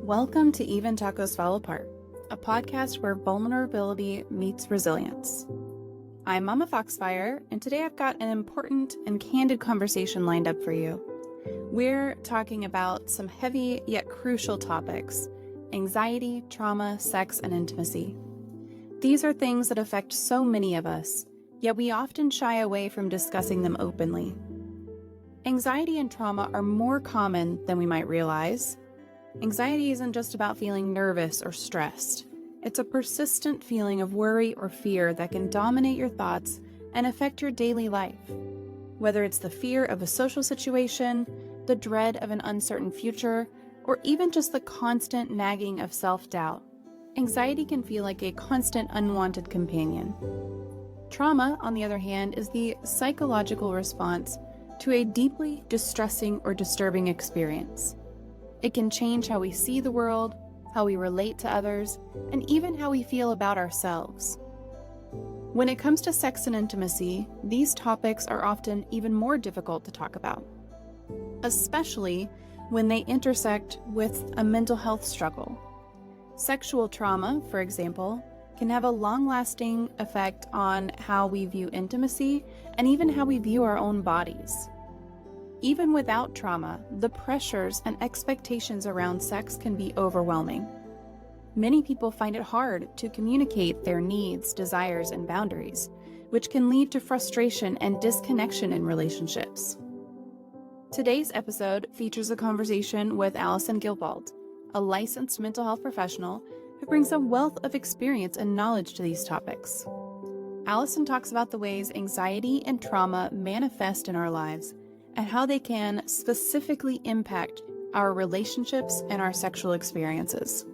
Welcome to Even Tacos Fall Apart, a podcast where vulnerability meets resilience. I'm MommaFoxFire, and today I've got an important and candid conversation lined up for you. We're talking about some heavy yet crucial topics: anxiety, trauma, sex, and intimacy. These are things that affect so many of us, yet we often shy away from discussing them openly. Anxiety and trauma are more common than we might realize. Anxiety isn't just about feeling nervous or stressed. It's a persistent feeling of worry or fear that can dominate your thoughts and affect your daily life. Whether it's the fear of a social situation, the dread of an uncertain future, or even just the constant nagging of self-doubt, anxiety can feel like a constant unwanted companion. Trauma, on the other hand, is the psychological response to a deeply distressing or disturbing experience. It can change how we see the world, how we relate to others, and even how we feel about ourselves. When it comes to sex and intimacy, these topics are often even more difficult to talk about, especially when they intersect with a mental health struggle. Sexual trauma, for example, can have a long-lasting effect on how we view intimacy and even how we view our own bodies. Even without trauma, the pressures and expectations around sex can be overwhelming. Many people find it hard to communicate their needs, desires, and boundaries, which can lead to frustration and disconnection in relationships. Today's episode features a conversation with Allison Guilbault, a licensed mental health professional who brings a wealth of experience and knowledge to these topics. Allison talks about the ways anxiety and trauma manifest in our lives and how they can specifically impact our relationships and our sexual experiences.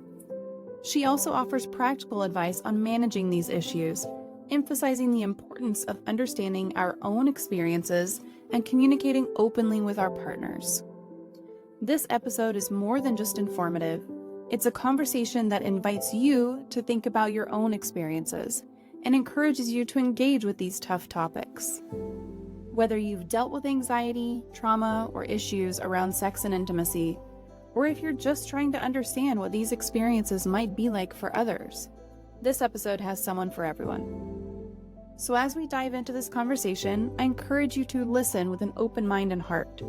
She also offers practical advice on managing these issues, emphasizing the importance of understanding our own experiences and communicating openly with our partners. This episode is more than just informative. It's a conversation that invites you to think about your own experiences and encourages you to engage with these tough topics. Whether you've dealt with anxiety, trauma, or issues around sex and intimacy, or if you're just trying to understand what these experiences might be like for others, this episode has someone for everyone. So as we dive into this conversation, I encourage you to listen with an open mind and heart.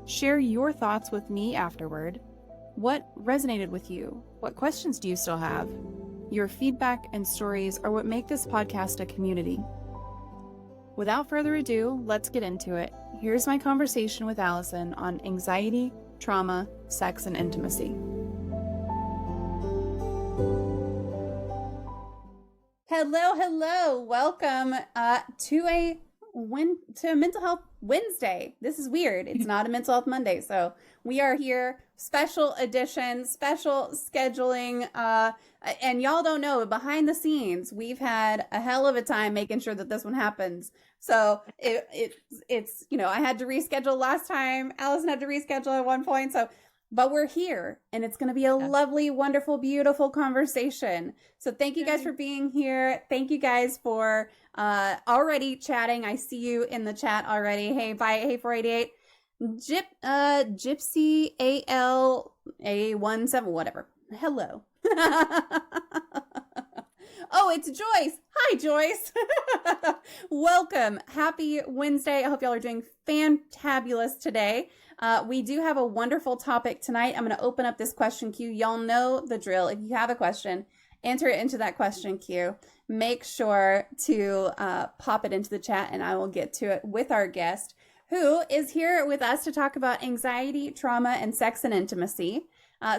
Share your thoughts with me afterward. What resonated with you? What questions do you still have? Your feedback and stories are what make this podcast a community. Without further ado, let's get into it. Here's my conversation with Allison on anxiety, trauma, sex, and intimacy. Hello. Welcome to a Mental Health Wednesday. This is weird. It's not a Mental Health Monday. So we are here, special edition, special scheduling, and y'all don't know, behind the scenes, we've had a hell of a time making sure that this one happens. So it's I had to reschedule last time. Allison had to reschedule at one point. But we're here, and it's going to be a lovely, wonderful, beautiful conversation. So thank you guys for being here. Thank you guys for already chatting. I see you in the chat already. Hey, bye. Hey, 488. Gypsy ALA17, whatever. Hello. Oh, it's Joyce. Hi, Joyce. Welcome. Happy Wednesday. I hope y'all are doing fantabulous today. We do have a wonderful topic tonight. I'm going to open up this question queue. Y'all know the drill. If you have a question, enter it into that question queue. Make sure to pop it into the chat, and I will get to it with our guest, who is here with us to talk about anxiety, trauma, and sex and intimacy.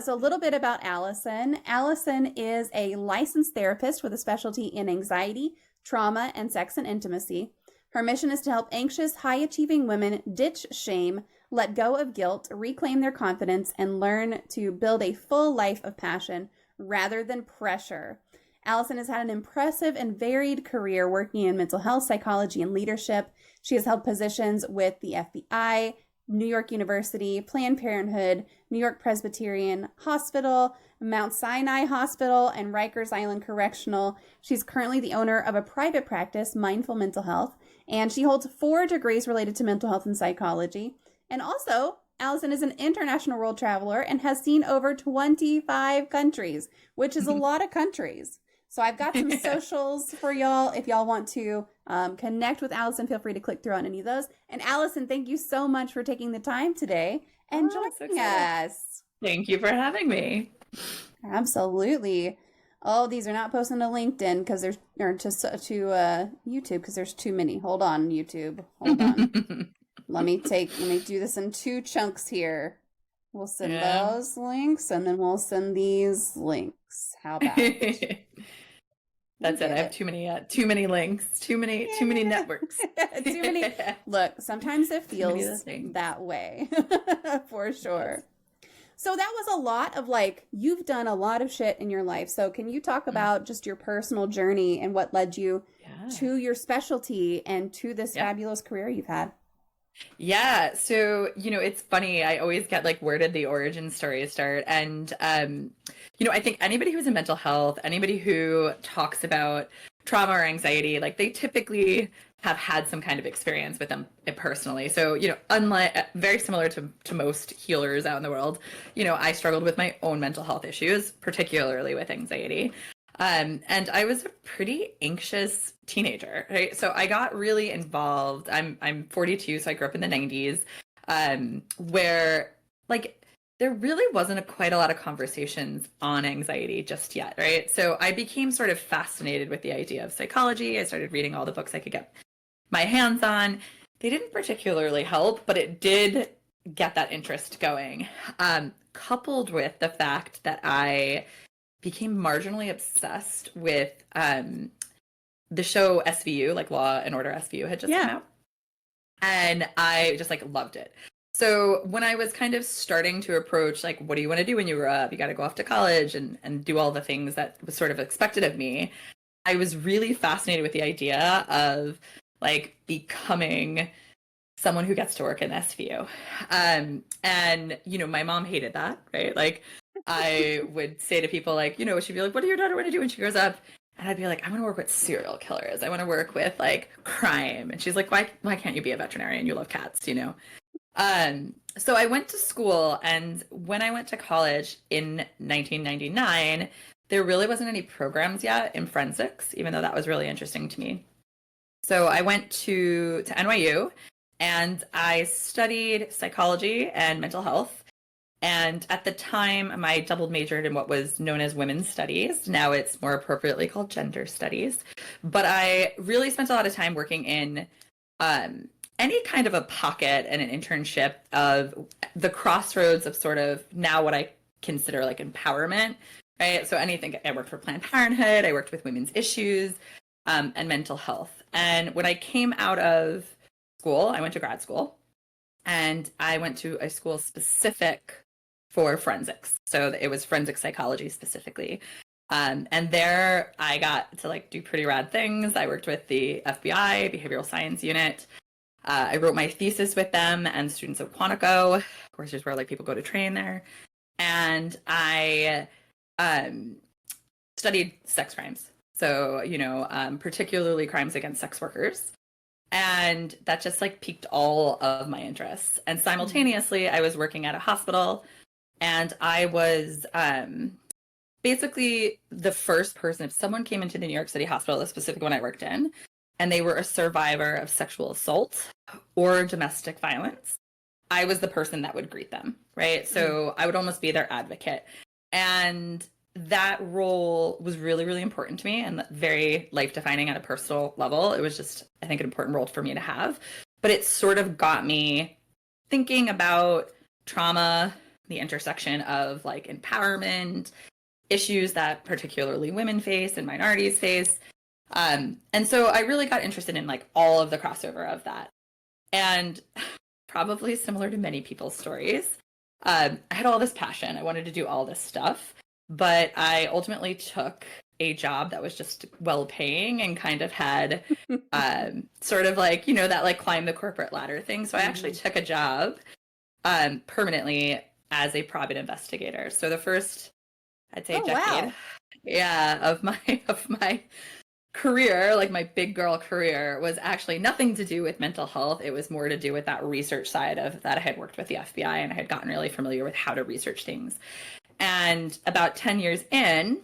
So a little bit about Allison. Allison is a licensed therapist with a specialty in anxiety, trauma, and sex and intimacy. Her mission is to help anxious, high-achieving women ditch shame, let go of guilt, reclaim their confidence, and learn to build a full life of passion rather than pressure. Allison has had an impressive and varied career working in mental health, psychology, and leadership. She has held positions with the FBI, New York University, Planned Parenthood, New York Presbyterian Hospital, Mount Sinai Hospital, and Rikers Island Correctional. She's currently the owner of a private practice, Mindful Mental Health, and she holds 4 degrees related to mental health and psychology. And also, Allison is an international world traveler and has seen over 25 countries, which is a lot of countries. So I've got some socials for y'all. If y'all want to connect with Allison, feel free to click through on any of those. And Allison, thank you so much for taking the time today and joining us. Thank you for having me. Absolutely. Oh, these are not posted to LinkedIn because there's, or to YouTube because there's too many. Hold on, YouTube. Hold on. Let me do this in 2 chunks here. We'll send those links and then we'll send these links. How about it? That's it. I have too many links, too many networks. Too many. Look, sometimes it feels that way for sure. So that was a lot of you've done a lot of shit in your life. So can you talk about just your personal journey and what led you to your specialty and to this fabulous career you've had? Yeah. So, it's funny. I always get where did the origin story start? And, I think anybody who's in mental health, anybody who talks about trauma or anxiety, they typically have had some kind of experience with them personally. So, unlike very similar to most healers out in the world, I struggled with my own mental health issues, particularly with anxiety. And I was a pretty anxious teenager, right? So I got really involved. I'm 42, so I grew up in the 90s, where there really wasn't quite a lot of conversations on anxiety just yet, right? So I became sort of fascinated with the idea of psychology. I started reading all the books I could get my hands on. They didn't particularly help, but it did get that interest going, coupled with the fact that I became marginally obsessed with the show SVU, Law and Order SVU had just come out. And I just loved it. So when I was kind of starting to approach, what do you want to do when you grow up? You got to go off to college and do all the things that was sort of expected of me. I was really fascinated with the idea of becoming someone who gets to work in SVU. And, my mom hated that, right? I would say to people she'd be like, what do your daughter want to do when she grows up? And I'd be like, I want to work with serial killers. I want to work with crime. And she's like, why can't you be a veterinarian? You love cats, So I went to school, and when I went to college in 1999, there really wasn't any programs yet in forensics, even though that was really interesting to me. So I went to NYU, and I studied psychology and mental health. And at the time, I double majored in what was known as women's studies. Now it's more appropriately called gender studies. But I really spent a lot of time working in any kind of a pocket and an internship of the crossroads of sort of now what I consider empowerment, right? So anything, I worked for Planned Parenthood, I worked with women's issues and mental health. And when I came out of school, I went to grad school, and I went to a school specific for forensics. So it was forensic psychology specifically. And there I got to do pretty rad things. I worked with the FBI behavioral science unit. I wrote my thesis with them and students of Quantico, of course, is where people go to train there. And I studied sex crimes. So, particularly crimes against sex workers. And that just piqued all of my interests. And simultaneously, I was working at a hospital, and I was basically the first person. If someone came into the New York City hospital, the specific one I worked in, and they were a survivor of sexual assault or domestic violence, I was the person that would greet them, right? So I would almost be their advocate. And that role was really, really important to me and very life-defining at a personal level. It was just, I think, an important role for me to have. But it sort of got me thinking about trauma, the intersection of empowerment, issues that particularly women face and minorities face. And so I really got interested in all of the crossover of that. And probably similar to many people's stories, I had all this passion. I wanted to do all this stuff, but I ultimately took a job that was just well paying and kind of had sort of that climb the corporate ladder thing. So I actually took a job permanently as a private investigator. So the first, I'd say, decade, of my career, like my big girl career, was actually nothing to do with mental health. It was more to do with that research side of that. I had worked with the FBI and I had gotten really familiar with how to research things. And about 10 years in,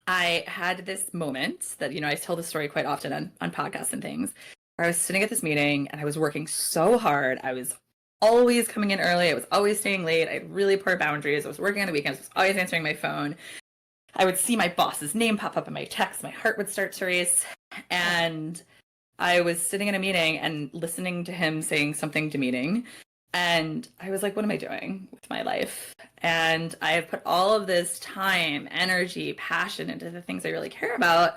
I had this moment that, I tell this story quite often on podcasts and things, where I was sitting at this meeting and I was working so hard. I was always coming in early. I was always staying late. I had really poor boundaries. I was working on the weekends. I was always answering my phone. I would see my boss's name pop up in my text. My heart would start to race. And I was sitting in a meeting and listening to him saying something demeaning. And I was like, what am I doing with my life? And I have put all of this time, energy, passion into the things I really care about.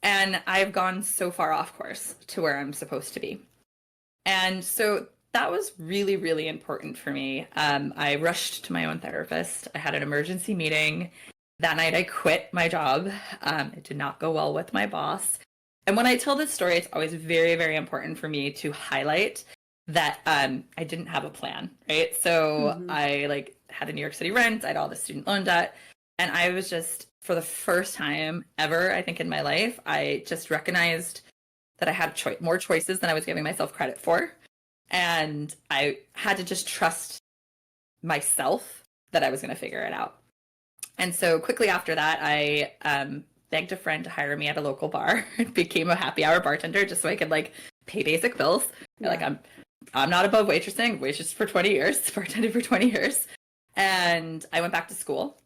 And I've gone so far off course to where I'm supposed to be. And so that was really, really important for me. I rushed to my own therapist. I had an emergency meeting. That night I quit my job. It did not go well with my boss. And when I tell this story, it's always very, very important for me to highlight that I didn't have a plan, right? So I had a New York City rent, I had all the student loan debt, and I was just, for the first time ever, I think in my life, I just recognized that I had more choices than I was giving myself credit for. And I had to just trust myself that I was going to figure it out. And so quickly after that, I begged a friend to hire me at a local bar. Became a happy hour bartender just so I could pay basic bills. Yeah. I'm not above waitressing. Waitressed for 20 years, bartended for 20 years. And I went back to school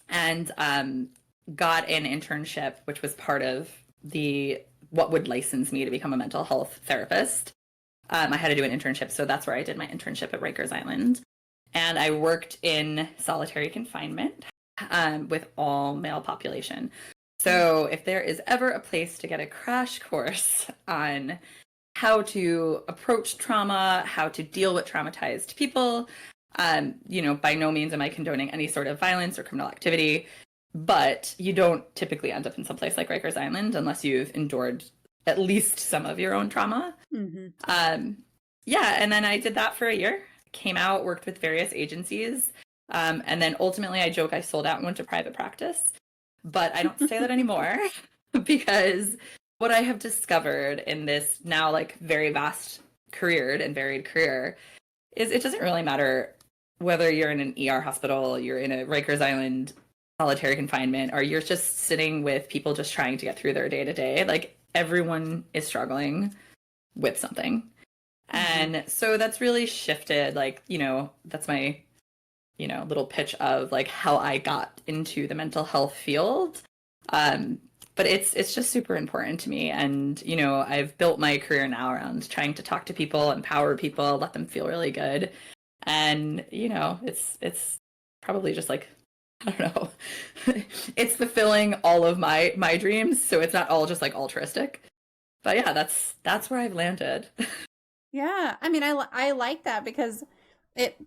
and got an internship, which was part of what would license me to become a mental health therapist. I had to do an internship, so that's where I did my internship at Rikers Island. And I worked in solitary confinement with all male population. So if there is ever a place to get a crash course on how to approach trauma, how to deal with traumatized people, by no means am I condoning any sort of violence or criminal activity, but you don't typically end up in some place like Rikers Island unless you've endured at least some of your own trauma. And then I did that for a year, came out, worked with various agencies, and then ultimately I joke I sold out and went to private practice, but I don't say that anymore because what I have discovered in this now very vast careered and varied career is it doesn't really matter whether you're in an ER hospital, you're in a Rikers Island solitary confinement, or you're just sitting with people just trying to get through their day to day. Everyone is struggling with something. And so that's really shifted, that's my, little pitch of how I got into the mental health field. But it's just super important to me. And, I've built my career now around trying to talk to people, empower people, let them feel really good. And, it's probably just I don't know, it's fulfilling all of my dreams. So it's not all just altruistic, but yeah, that's where I've landed. Yeah. I mean, I like that because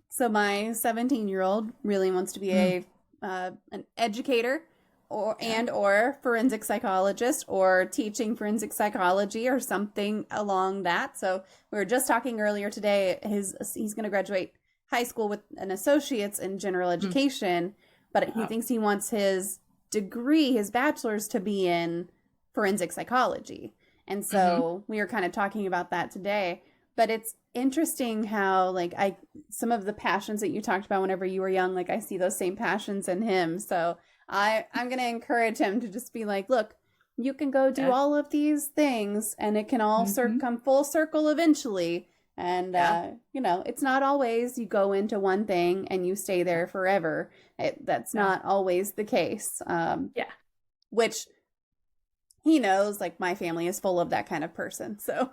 so my 17-year-old really wants to be an educator or forensic psychologist or teaching forensic psychology or something along that. So we were just talking earlier today, he's going to graduate high school with an associate's in general education, but he thinks he wants his degree, his bachelor's, to be in forensic psychology. And so we were kind of talking about that today, but it's interesting how some of the passions that you talked about whenever you were young, I see those same passions in him. So I'm going to encourage him to just be look, you can go do all of these things and it can all come full circle eventually. And, it's not always you go into one thing and you stay there forever. That's not always the case. Which he knows, my family is full of that kind of person. So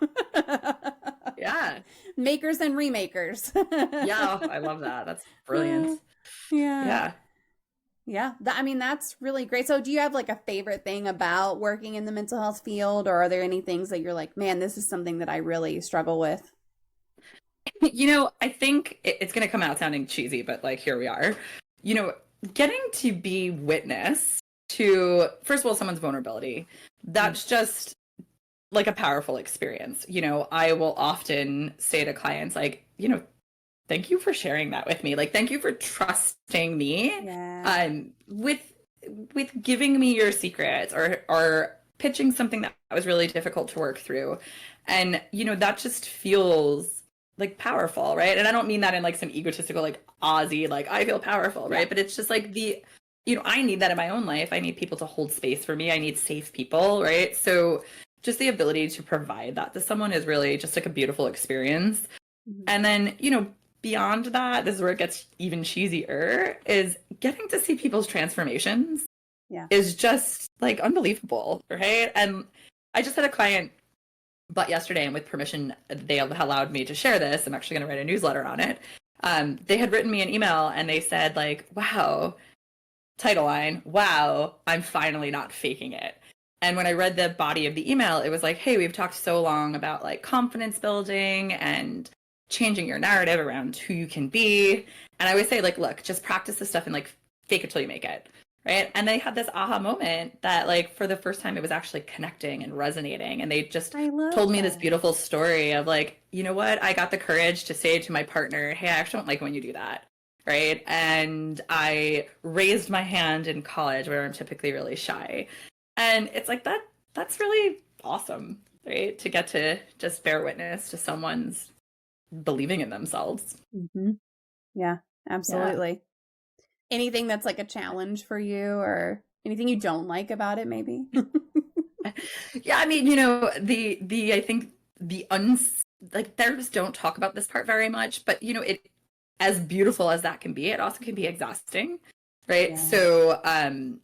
yeah, makers and remakers. Yeah, I love that. That's brilliant. Yeah. That's really great. So do you have a favorite thing about working in the mental health field, or are there any things that you're man, this is something that I really struggle with? I think it's going to come out sounding cheesy, but here we are, getting to be witness to, first of all, someone's vulnerability. That's just a powerful experience. I will often say to clients, thank you for sharing that with me. Thank you for trusting me with giving me your secrets or pitching something that was really difficult to work through. And, that just feels like powerful, right? And I don't mean that in like some egotistical, like Aussie, like I feel powerful, right? But it's just like I need that in my own life. I need people to hold space for me. I need safe people, right? So just the ability to provide that to someone is really just like a beautiful experience. Mm-hmm. And then, beyond that, this is where it gets even cheesier, is getting to see people's transformations is just like unbelievable, right? And I just had a client but yesterday, and with permission, they allowed me to share this. I'm actually going to write a newsletter on it. They had written me an email and they said like, wow, title line, wow, I'm finally not faking it. And when I read the body of the email, it was like, hey, we've talked so long about like confidence building and changing your narrative around who you can be. And I always say like, look, just practice this stuff and like fake it till you make it. Right. And they had this aha moment that like for the first time it was actually connecting and resonating. And they just told me this beautiful story of like, you know what? I got the courage to say to my partner, hey, I actually don't like when you do that. Right. And I raised my hand in college where I'm typically really shy. And it's like that's really awesome. Right. To get to just bear witness to someone's believing in themselves. Mm-hmm. Yeah, absolutely. Yeah. Anything that's like a challenge for you or anything you don't like about it, maybe? Yeah, I mean, I think like therapists don't talk about this part very much, but it, as beautiful as that can be, it also can be exhausting, right? Yeah. So, on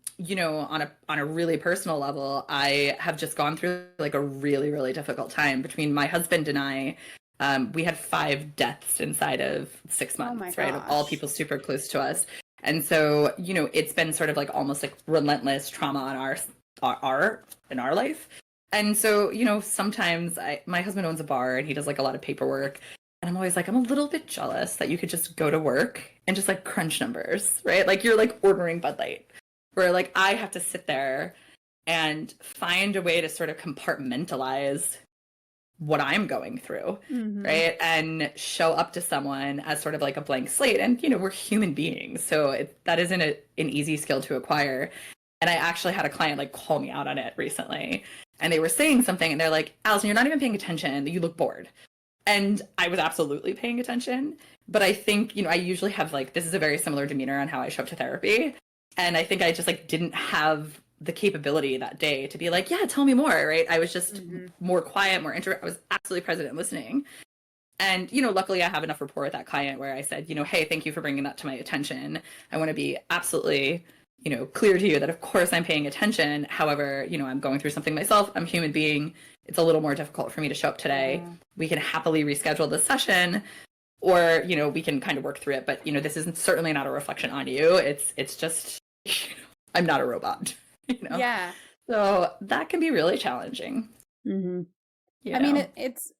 a really personal level, I have just gone through like a really, really difficult time between my husband and I. We had 5 deaths inside of 6 months, right? Of all people super close to us. And so, it's been sort of like almost like relentless trauma on in our life. And so, sometimes my husband owns a bar and he does like a lot of paperwork. And I'm always like, I'm a little bit jealous that you could just go to work and just like crunch numbers, right? Like you're like ordering Bud Light, where like I have to sit there and find a way to sort of compartmentalize what I'm going through, mm-hmm. right? And show up to someone as sort of like a blank slate. And, we're human beings. So that isn't an easy skill to acquire. And I actually had a client like call me out on it recently. And they were saying something and they're like, Allison, you're not even paying attention. You look bored. And I was absolutely paying attention. But I think, I usually have like, this is a very similar demeanor on how I show up to therapy. And I think I just like didn't have the capability that day to be like, yeah, tell me more, right? I was just more quiet, more I was absolutely present and listening. And, luckily I have enough rapport with that client where I said, hey, thank you for bringing that to my attention. I want to be absolutely, clear to you that of course I'm paying attention. However, I'm going through something myself. I'm a human being. It's a little more difficult for me to show up today. Yeah. We can happily reschedule the session or, we can kind of work through it. But, this isn't certainly not a reflection on you. It's just, I'm not a robot. Yeah. So that can be really challenging. Mm-hmm. I mean, it's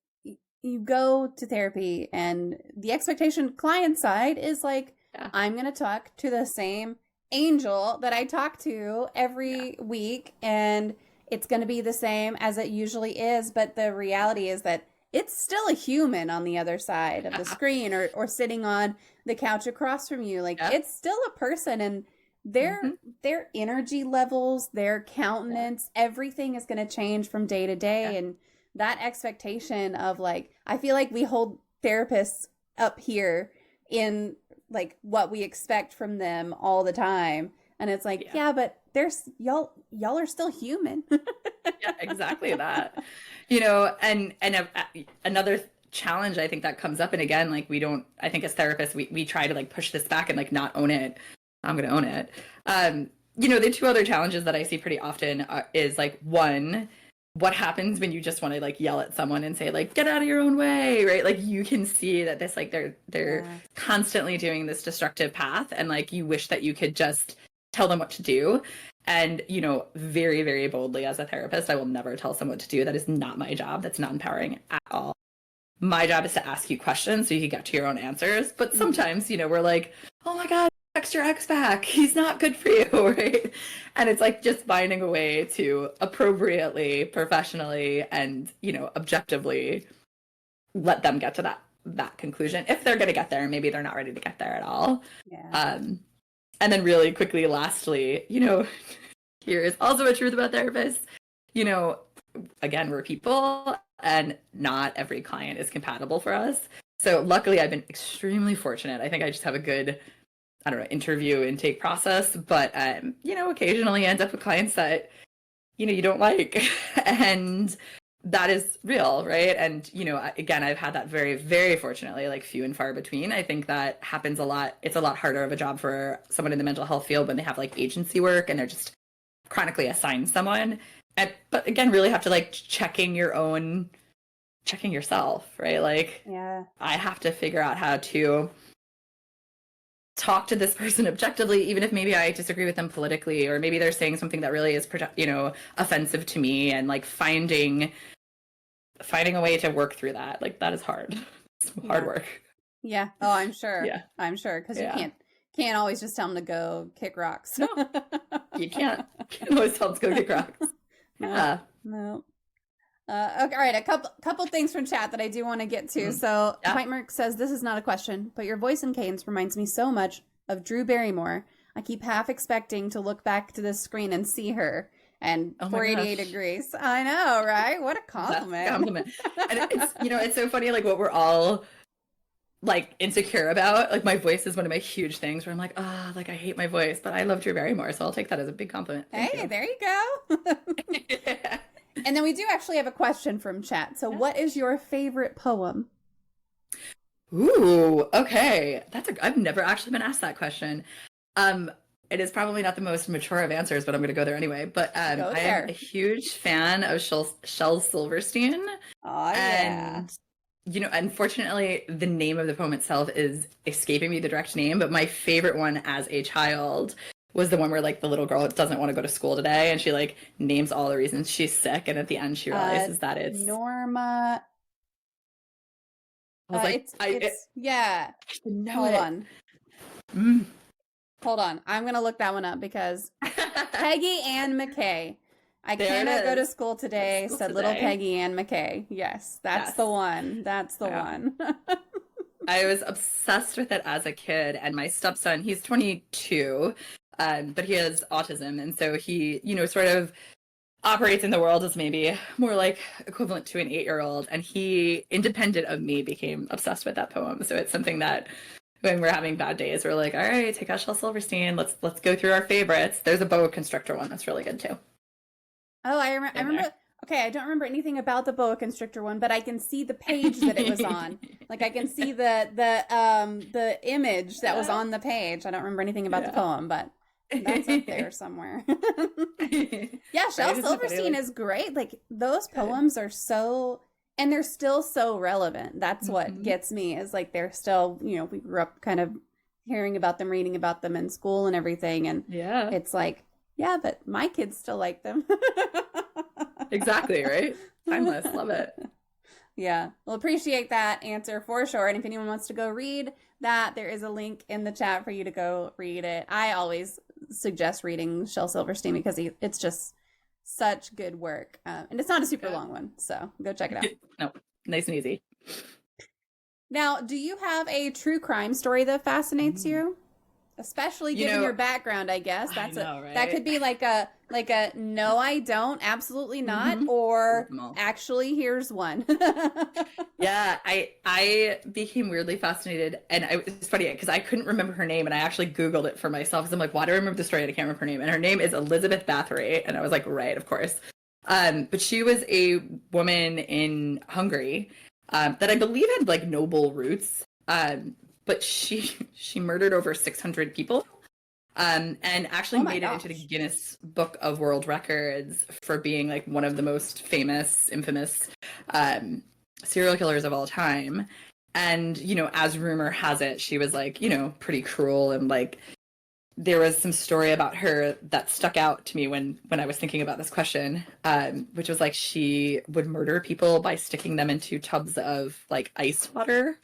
you go to therapy and the expectation client side is like, I'm going to talk to the same angel that I talk to every week and it's going to be the same as it usually is. But the reality is that it's still a human on the other side of the screen or sitting on the couch across from you. Like it's still a person and their energy levels, their countenance, everything is going to change from day to day. And that expectation of like, I feel like we hold therapists up here in like what we expect from them all the time. And it's like, but there's y'all are still human. Yeah, exactly that. And another challenge I think that comes up, and again, like I think as therapists, we try to like push this back and like not own it. I'm going to own it. The 2 other challenges that I see pretty often is like, one, what happens when you just want to like yell at someone and say like, get out of your own way, right? Like you can see that this, like they're constantly doing this destructive path. And like, you wish that you could just tell them what to do. And, very, very boldly as a therapist, I will never tell someone what to do. That is not my job. That's not empowering at all. My job is to ask you questions so you can get to your own answers. But sometimes, we're like, oh my God, text your ex back. He's not good for you, right? And it's like just finding a way to appropriately, professionally, and, objectively let them get to that conclusion. If they're going to get there, maybe they're not ready to get there at all. Yeah. And then really quickly, lastly, here is also a truth about therapists. you know, again, we're people and not every client is compatible for us. So luckily I've been extremely fortunate. I think I just have a good, I don't know, interview intake process, but you know, occasionally end up with clients that, you know, you don't like. And that is real, right? And, you know, again, I've had that very, very fortunately, like few and far between. I think that happens a lot. It's a lot harder of a job for someone in the mental health field when they have like agency work and they're just chronically assigned someone. But again, really have to like checking yourself, right? Like, Yeah. I have to figure out how to talk to this person objectively, even if maybe I disagree with them politically, or maybe they're saying something that really is, you know, offensive to me, and like finding a way to work through that. Like, that is hard. It's hard work. Yeah. Oh, I'm sure. Yeah. I'm sure. Because you can't always just tell them to go kick rocks. No, you can't. You can't always tell them to go kick rocks. Yeah. No. Okay, all right, a couple things from chat that I do want to get to. So, Whitemark says, this is not a question, but your voice in Canes reminds me so much of Drew Barrymore. I keep half expecting to look back to this screen and see her. And 488 agrees. I know, right? What a compliment. That's a compliment. And it's, you know, it's so funny, like, what we're all like insecure about. Like, my voice is one of my huge things where I'm like, like, I hate my voice, but I love Drew Barrymore, so I'll take that as a big compliment. Hey, there you go. Yeah. And then we do actually have a question from chat. So what is your favorite poem? Ooh, okay. I've never actually been asked that question. It is probably not the most mature of answers, but I'm going to go there anyway. But I am a huge fan of Shel Silverstein. Oh, yeah. And, you know, unfortunately, the name of the poem itself is escaping me, the direct name, but my favorite one as a child was the one where, like, the little girl doesn't want to go to school today, and she, like, names all the reasons she's sick, and at the end she realizes that it's Norma. I was like, yeah. Hold on. Hold on. I'm going to look that one up because Peggy Ann McKay. I cannot go to school today, said little Peggy Ann McKay. Yes, that's the one. That's the one. I was obsessed with it as a kid, and my stepson, he's 22, but he has autism, and so he, you know, sort of operates in the world as maybe more like equivalent to an 8-year-old, and he, independent of me, became obsessed with that poem. So it's something that when we're having bad days, we're like, all right, take out Shel Silverstein, let's go through our favorites. There's a boa constrictor one that's really good too. Oh, I remember. Okay, I don't remember anything about the boa constrictor one, but I can see the page that it was on. Like, I can see the image that was on the page. I don't remember anything about the poem, but that's up there somewhere. Yeah, Shel Silverstein is great. Like, those poems are so, and they're still so relevant. That's what gets me, is like, they're still, you know, we grew up kind of hearing about them, reading about them in school and everything, and it's like, yeah, but my kids still like them. Exactly, right? Timeless. Love it. Yeah. Well, appreciate that answer for sure. And if anyone wants to go read that, there is a link in the chat for you to go read it. I always suggest reading Shel Silverstein because it's just such good work. And it's not a super long one, so go check it out. No, nice and easy. Now, do you have a true crime story that fascinates you? Especially given your background, I guess. Right? That could be like a no, I don't, absolutely not, or actually here's one. Yeah, I became weirdly fascinated, and it's funny because I couldn't remember her name, and I actually Googled it for myself because I'm like, why do I remember the story and I can't remember her name? And her name is Elizabeth Bathory, and I was like, right, of course. But she was a woman in Hungary that I believe had like noble roots. But she murdered over 600 people, and actually made it into the Guinness Book of World Records for being like one of the most famous, infamous serial killers of all time. And, you know, as rumor has it, she was like, you know, pretty cruel, and like there was some story about her that stuck out to me when I was thinking about this question, which was like she would murder people by sticking them into tubs of like ice water.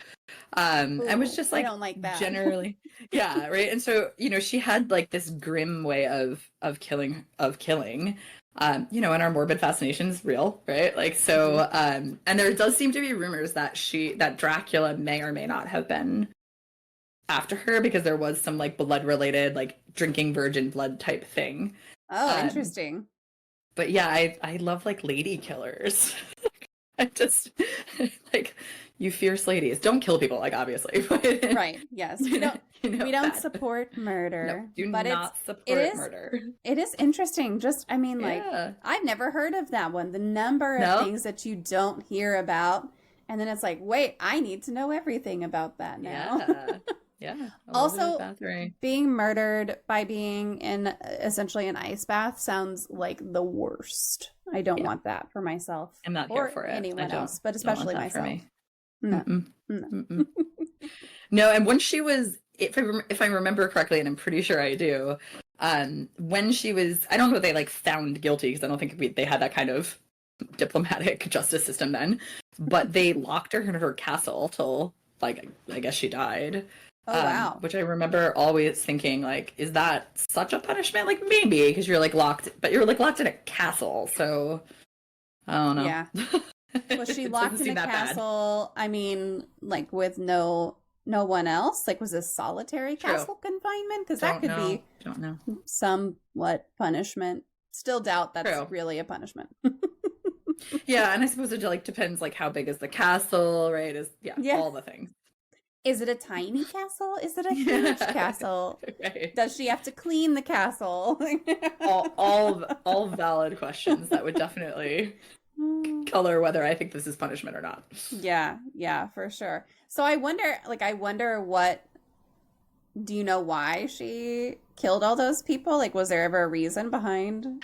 And was just like, I don't like that. Generally, yeah, right. And so, you know, she had like this grim way of killing. You know, and our morbid fascination is real, right? Like, so, and there does seem to be rumors that Dracula may or may not have been after her, because there was some like blood related, like drinking virgin blood type thing. Oh, interesting. But yeah, I love like lady killers. I just like you fierce ladies. Don't kill people, like obviously. But, Right. Yes. We don't you know we don't that. support No, murder, do but not it support is murder. it is interesting. Just I mean like Yeah. I've never heard of that one. The number of No? things that you don't hear about and then it's like, "Wait, I need to know everything about that now." Yeah. Yeah. Elizabeth Also, Bathory. being murdered by being in essentially an ice bath sounds like the worst. I don't Yeah. want that for myself I'm not here or for it. anyone else, but Don't want especially that for myself. me. No. Mm-mm. No. Mm-mm. No, and when she was, if I remember correctly, and I'm pretty sure I do, when she was, I don't know if they like found guilty because I don't think they had that kind of diplomatic justice system then, but they locked her in her castle till like I guess she died. Oh wow. Which I remember always thinking like, is that such a punishment? Like maybe because you're like locked, but you're like locked in a castle, so I don't know. Yeah. Was she It locked doesn't in seem a that bad. castle? I mean, like with no one else? Like was this solitary True. castle confinement? Because that could be Don't know. somewhat punishment. Still doubt that's True. really a punishment. Yeah, and I suppose it like depends like how big is the castle, right? Yeah. All the things. Is it a tiny castle? Is it a huge castle? Right. Does she have to clean the castle? all valid questions that would definitely color whether I think this is punishment or not. Yeah, for sure. So I wonder what, do you know why she killed all those people? Like, was there ever a reason behind?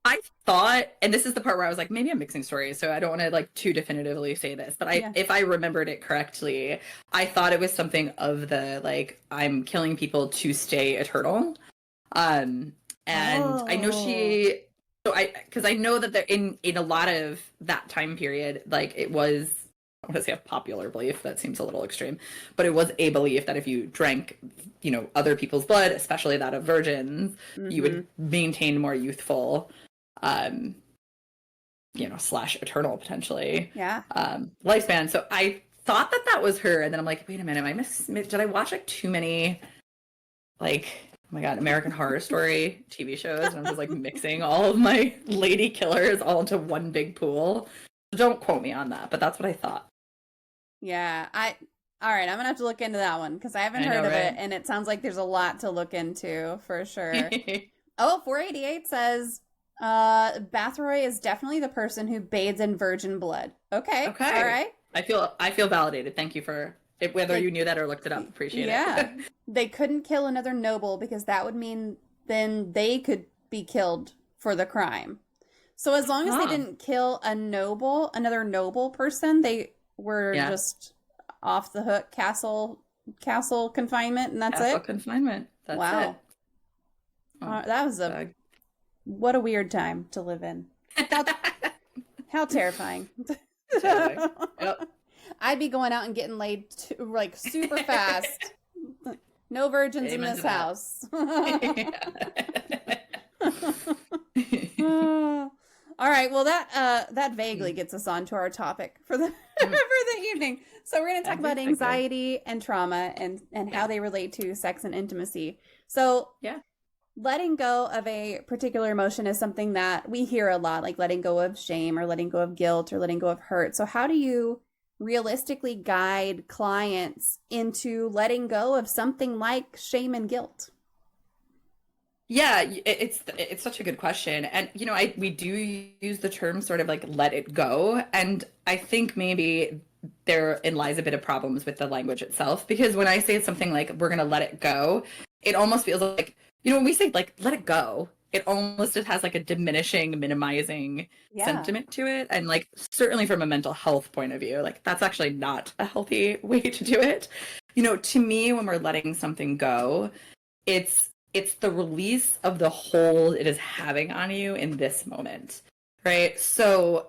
I thought, and this is the part where I was like, maybe I'm mixing stories, so I don't want to like too definitively say this, but if I remembered it correctly, I thought it was something of the like, I'm killing people to stay eternal. And I know because I know that there in a lot of that time period, like it was, I want to say a popular belief, that seems a little extreme, but it was a belief that if you drank, other people's blood, especially that of virgins, you would maintain more youthful, slash eternal potentially, lifespan. So I thought that was her, and then I'm like, wait a minute, did I watch like too many, like, oh my God, American Horror Story TV shows, and I'm just like mixing all of my lady killers all into one big pool. Don't quote me on that, but that's what I thought. Yeah, all right, I'm gonna have to look into that one because I haven't heard of it, and it sounds like there's a lot to look into for sure. 488 says, Bathroy is definitely the person who bathes in virgin blood. Okay. All right. I feel validated. Thank you for it, whether you knew that or looked it up. Appreciate it. Yeah. They couldn't kill another noble because that would mean then they could be killed for the crime. So as long as they didn't kill another noble person, they were just off the hook castle confinement, and that's castle it. Confinement. That's it. That was what a weird time to live in. How terrifying. Yep. I'd be going out and getting laid like super fast. No virgins in this house. All right. Well, that vaguely gets us on to our topic for the for the evening. So we're going to talk about anxiety and trauma and how they relate to sex and intimacy. So letting go of a particular emotion is something that we hear a lot, like letting go of shame or letting go of guilt or letting go of hurt. So how do you realistically guide clients into letting go of something like shame and guilt? Yeah, it's such a good question. And, we do use the term sort of like let it go. And I think maybe therein lies a bit of problems with the language itself, because when I say something like, we're going to let it go, it almost feels like, when we say like, let it go, it almost has like a diminishing, minimizing sentiment to it. And like, certainly from a mental health point of view, like that's actually not a healthy way to do it. To me, when we're letting something go, it's the release of the hold it is having on you in this moment, right? So,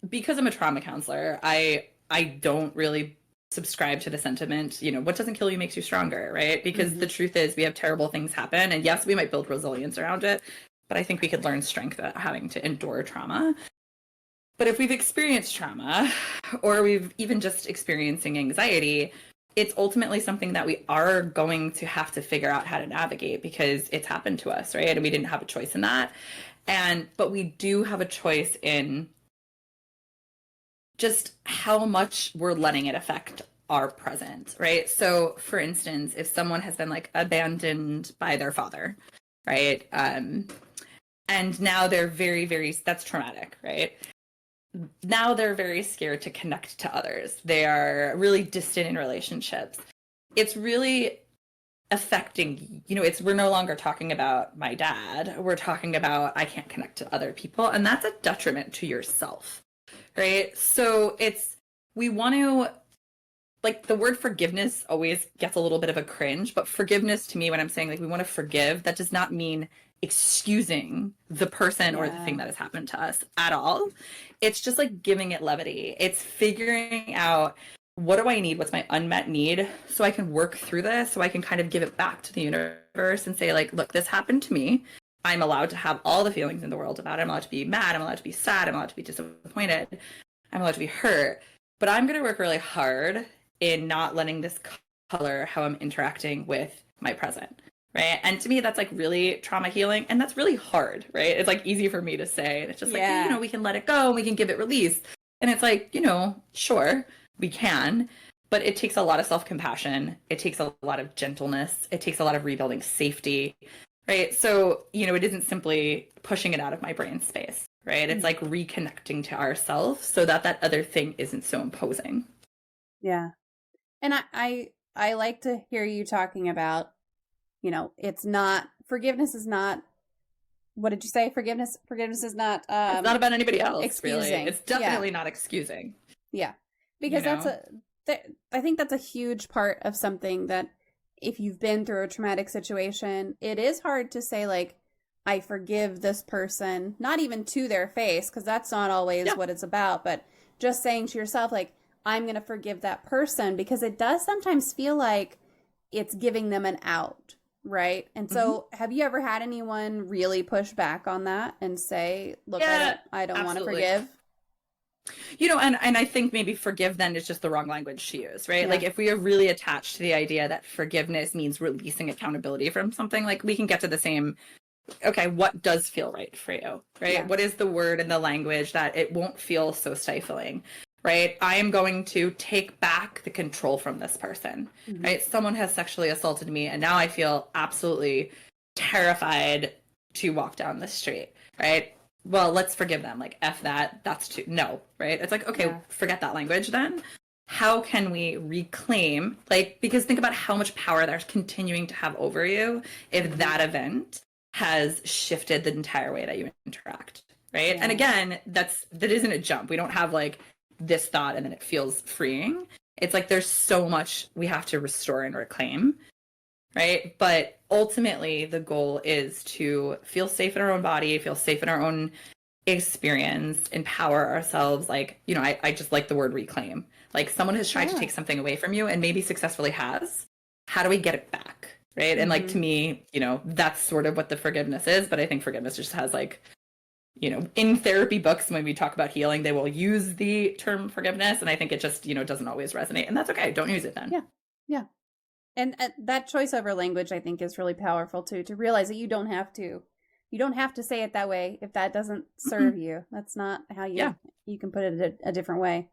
because I'm a trauma counselor, I don't really subscribe to the sentiment, what doesn't kill you makes you stronger, right? Because the truth is we have terrible things happen, and yes, we might build resilience around it, but I think we could learn strength without having to endure trauma. But if we've experienced trauma, or we've even just experiencing anxiety, it's ultimately something that we are going to have to figure out how to navigate because it's happened to us, right? And we didn't have a choice in that. But we do have a choice in just how much we're letting it affect our present, right? So for instance, if someone has been like abandoned by their father, right? And now they're very, very, that's traumatic, right? Now they're very scared to connect to others. They are really distant in relationships. It's really affecting, we're no longer talking about my dad. We're talking about I can't connect to other people. And that's a detriment to yourself, right? So we want to, like, the word forgiveness always gets a little bit of a cringe, but forgiveness to me, when I'm saying like we want to forgive, that does not mean excusing the person or the thing that has happened to us at all. It's just like giving it levity. It's figuring out, what do I need? What's my unmet need? So I can work through this, so I can kind of give it back to the universe and say, like, look, this happened to me. I'm allowed to have all the feelings in the world about it. I'm allowed to be mad. I'm allowed to be sad. I'm allowed to be disappointed. I'm allowed to be hurt. But I'm going to work really hard in not letting this color how I'm interacting with my present. Right. And to me, that's like really trauma healing. And that's really hard. Right. It's like easy for me to say. And it's just like, we can let it go. We can give it release. And it's like, sure, we can. But it takes a lot of self-compassion. It takes a lot of gentleness. It takes a lot of rebuilding safety. Right. So, it isn't simply pushing it out of my brain space. Right. It's like reconnecting to ourselves so that other thing isn't so imposing. Yeah. And I like to hear you talking about, it's not, forgiveness is not, what did you say? Forgiveness is not, it's not about anybody else. Excusing. Really. It's definitely not excusing. Yeah. Because I think that's a huge part of something that, if you've been through a traumatic situation, it is hard to say, like, I forgive this person, not even to their face, because that's not always what it's about, but just saying to yourself, like, I'm going to forgive that person, because it does sometimes feel like it's giving them an out, right? And so have you ever had anyone really push back on that and say, look, I don't want to forgive? And I think maybe forgive then is just the wrong language to use, right? Like, if we are really attached to the idea that forgiveness means releasing accountability from something, like, we can get to the same, okay, what does feel right for you, right? Yeah. What is the word and the language that it won't feel so stifling, right? I am going to take back the control from this person, right? Someone has sexually assaulted me, and now I feel absolutely terrified to walk down the street, right? Well, let's forgive them. Like, F that. That's too, no, right? It's like, okay, forget that language then. How can we reclaim, like, because think about how much power they're continuing to have over you if that event has shifted the entire way that you interact, right? And again, that isn't a jump. We don't have like this thought and then it feels freeing. It's like there's so much we have to restore and reclaim, right? But ultimately, the goal is to feel safe in our own body, feel safe in our own experience, empower ourselves. Like, I just like the word reclaim. Like, someone has tried to take something away from you and maybe successfully has. How do we get it back? Right. And like, to me, that's sort of what the forgiveness is. But I think forgiveness just has like, in therapy books, when we talk about healing, they will use the term forgiveness. And I think it just, doesn't always resonate. And that's okay. Don't use it then. Yeah. Yeah. And that choice over language, I think, is really powerful too, to realize that you don't have to say it that way if that doesn't serve you. That's not how you can put it a different way.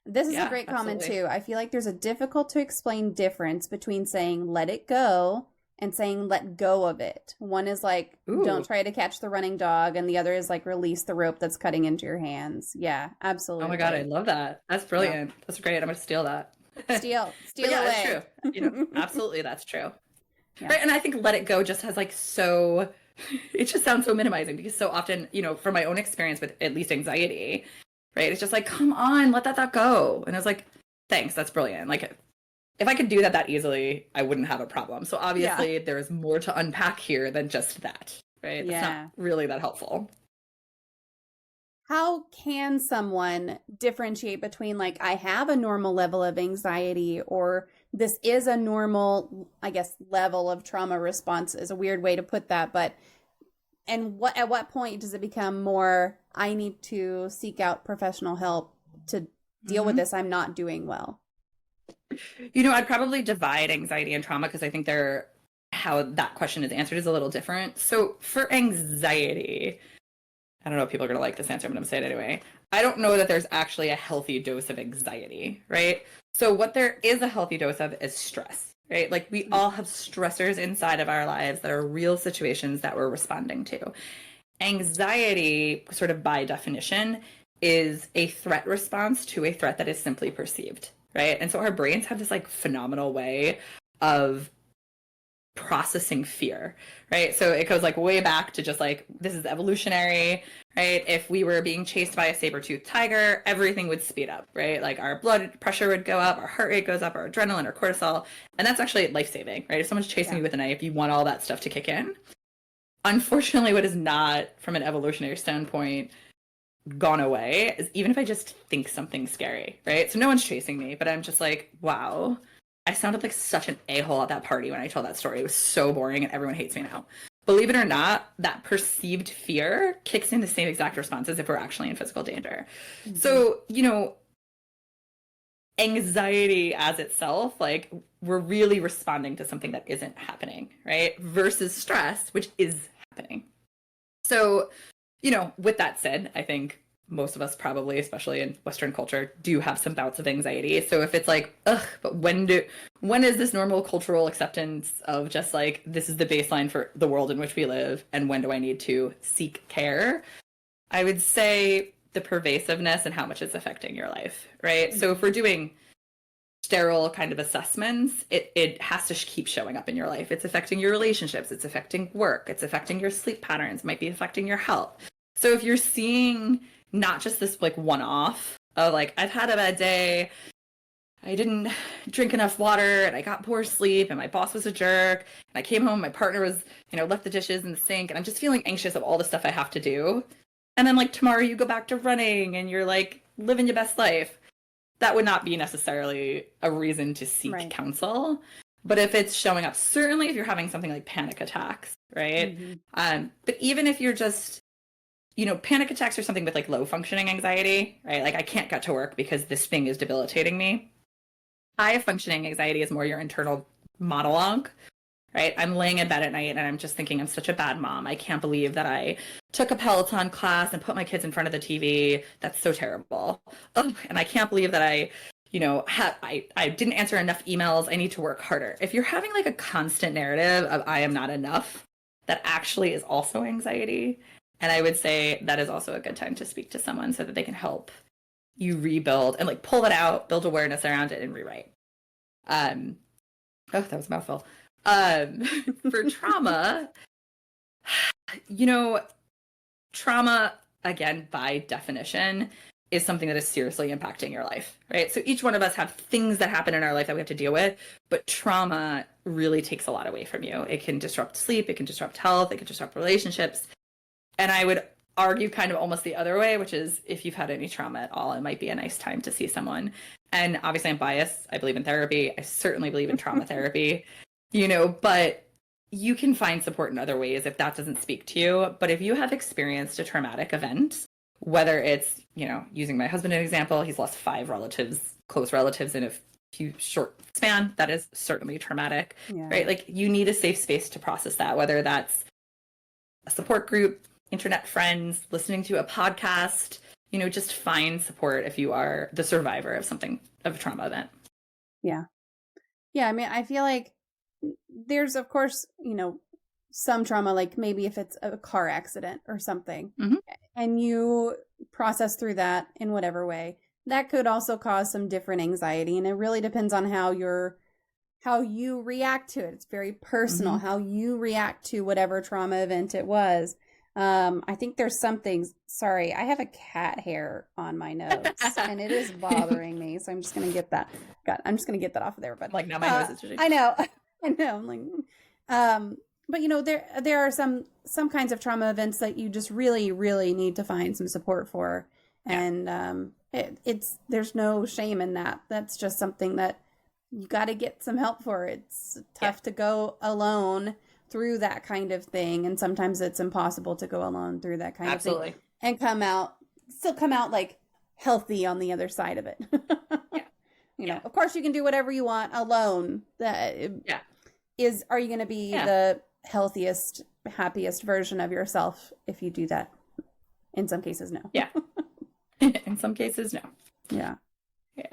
This is a great comment too. I feel like there's a difficult to explain difference between saying let it go and saying let go of it. One is like, don't try to catch the running dog, and the other is like release the rope that's cutting into your hands. Yeah, absolutely. Oh my God, I love that. That's brilliant. Yeah. That's great. I'm going to steal that. Steal away. That's true. Absolutely, that's true. Yeah. Right, and I think let it go just has like so, it just sounds so minimizing, because so often, from my own experience with at least anxiety, right, it's just like, come on, let that go. And I was like, thanks, that's brilliant. Like, if I could do that easily, I wouldn't have a problem. So obviously there's more to unpack here than just that, right? It's not really that helpful. How can someone differentiate between, like, I have a normal level of anxiety, or this is a normal, I guess, level of trauma response is a weird way to put that, but at what point does it become more, I need to seek out professional help to deal with this, I'm not doing well? I'd probably divide anxiety and trauma because I think how that question is answered is a little different. So for anxiety, I don't know if people are going to like this answer, but I'm going to say it anyway. I don't know that there's actually a healthy dose of anxiety, right? So what there is a healthy dose of is stress, right? Like we all have stressors inside of our lives that are real situations that we're responding to. Anxiety, sort of by definition, is a threat response to a threat that is simply perceived, right? And so our brains have this like phenomenal way of processing fear, right? So it goes like way back to just like, this is evolutionary, right? If we were being chased by a saber-toothed tiger, everything would speed up, right? Like our blood pressure would go up, our heart rate goes up, our adrenaline, our cortisol, and that's actually life-saving, right? If someone's chasing you with a knife, you want all that stuff to kick in. Unfortunately, what is not, from an evolutionary standpoint, gone away is even if I just think something's scary, right? So no one's chasing me, but I'm just like, wow, I sounded like such an a-hole at that party when I told that story. It was so boring and everyone hates me now. Believe it or not, that perceived fear kicks in the same exact responses if we're actually in physical danger. Mm-hmm. So, anxiety as itself, like we're really responding to something that isn't happening, right? Versus stress, which is happening. So, with that said, I think most of us probably, especially in Western culture, do have some bouts of anxiety. So if it's like, but when is this normal cultural acceptance of just like, this is the baseline for the world in which we live, and when do I need to seek care? I would say the pervasiveness and how much it's affecting your life, right? Mm-hmm. So if we're doing sterile kind of assessments, it has to keep showing up in your life. It's affecting your relationships, it's affecting work, it's affecting your sleep patterns, might be affecting your health. So if you're seeing not just this like one-off of like, I've had a bad day, I didn't drink enough water and I got poor sleep and my boss was a jerk and I came home, my partner was, left the dishes in the sink and I'm just feeling anxious of all the stuff I have to do. And then like tomorrow you go back to running and you're like living your best life. That would not be necessarily a reason to seek counsel. But if it's showing up, certainly if you're having something like panic attacks, right? Mm-hmm. But even if you're just, panic attacks are something with like low functioning anxiety, right? Like I can't get to work because this thing is debilitating me. High functioning anxiety is more your internal monologue, right? I'm laying in bed at night and I'm just thinking, I'm such a bad mom. I can't believe that I took a Peloton class and put my kids in front of the TV. That's so terrible. Oh, and I can't believe that I didn't answer enough emails. I need to work harder. If you're having like a constant narrative of I am not enough, that actually is also anxiety. And I would say that is also a good time to speak to someone so that they can help you rebuild and like pull that out, build awareness around it and rewrite. Oh, that was a mouthful. For trauma, trauma, again, by definition, is something that is seriously impacting your life, right? So each one of us have things that happen in our life that we have to deal with, but trauma really takes a lot away from you. It can disrupt sleep, it can disrupt health, it can disrupt relationships. And I would argue kind of almost the other way, which is if you've had any trauma at all, it might be a nice time to see someone. And obviously I'm biased. I believe in therapy. I certainly believe in trauma therapy, but you can find support in other ways if that doesn't speak to you. But if you have experienced a traumatic event, whether it's, using my husband as an example, he's lost 5 close relatives in a few short span, that is certainly traumatic, right? Like you need a safe space to process that, whether that's a support group, internet friends, listening to a podcast, just find support if you are the survivor of a trauma event. Yeah. Yeah. I mean, I feel like there's, of course, some trauma, like maybe if it's a car accident or something, mm-hmm. and you process through that in whatever way, that could also cause some different anxiety. And it really depends on how you react to it. It's very personal, mm-hmm. how you react to whatever trauma event it was. I think there's something, sorry, I have a cat hair on my nose and it is bothering me. So I'm just going to get that. I'm just going to get that off of there. But like now my nose is itchy. I know. I'm like, but there are some kinds of trauma events that you just really, really need to find some support for. Yeah. And, there's no shame in that. That's just something that you got to get some help for. It's tough to go alone through that kind of thing. And sometimes it's impossible to go alone through that kind of thing and still come out like healthy on the other side of it. know, of course you can do whatever you want alone. Yeah. Are you going to be the healthiest, happiest version of yourself if you do that? In some cases, no. Yeah. In some cases, no. Yeah.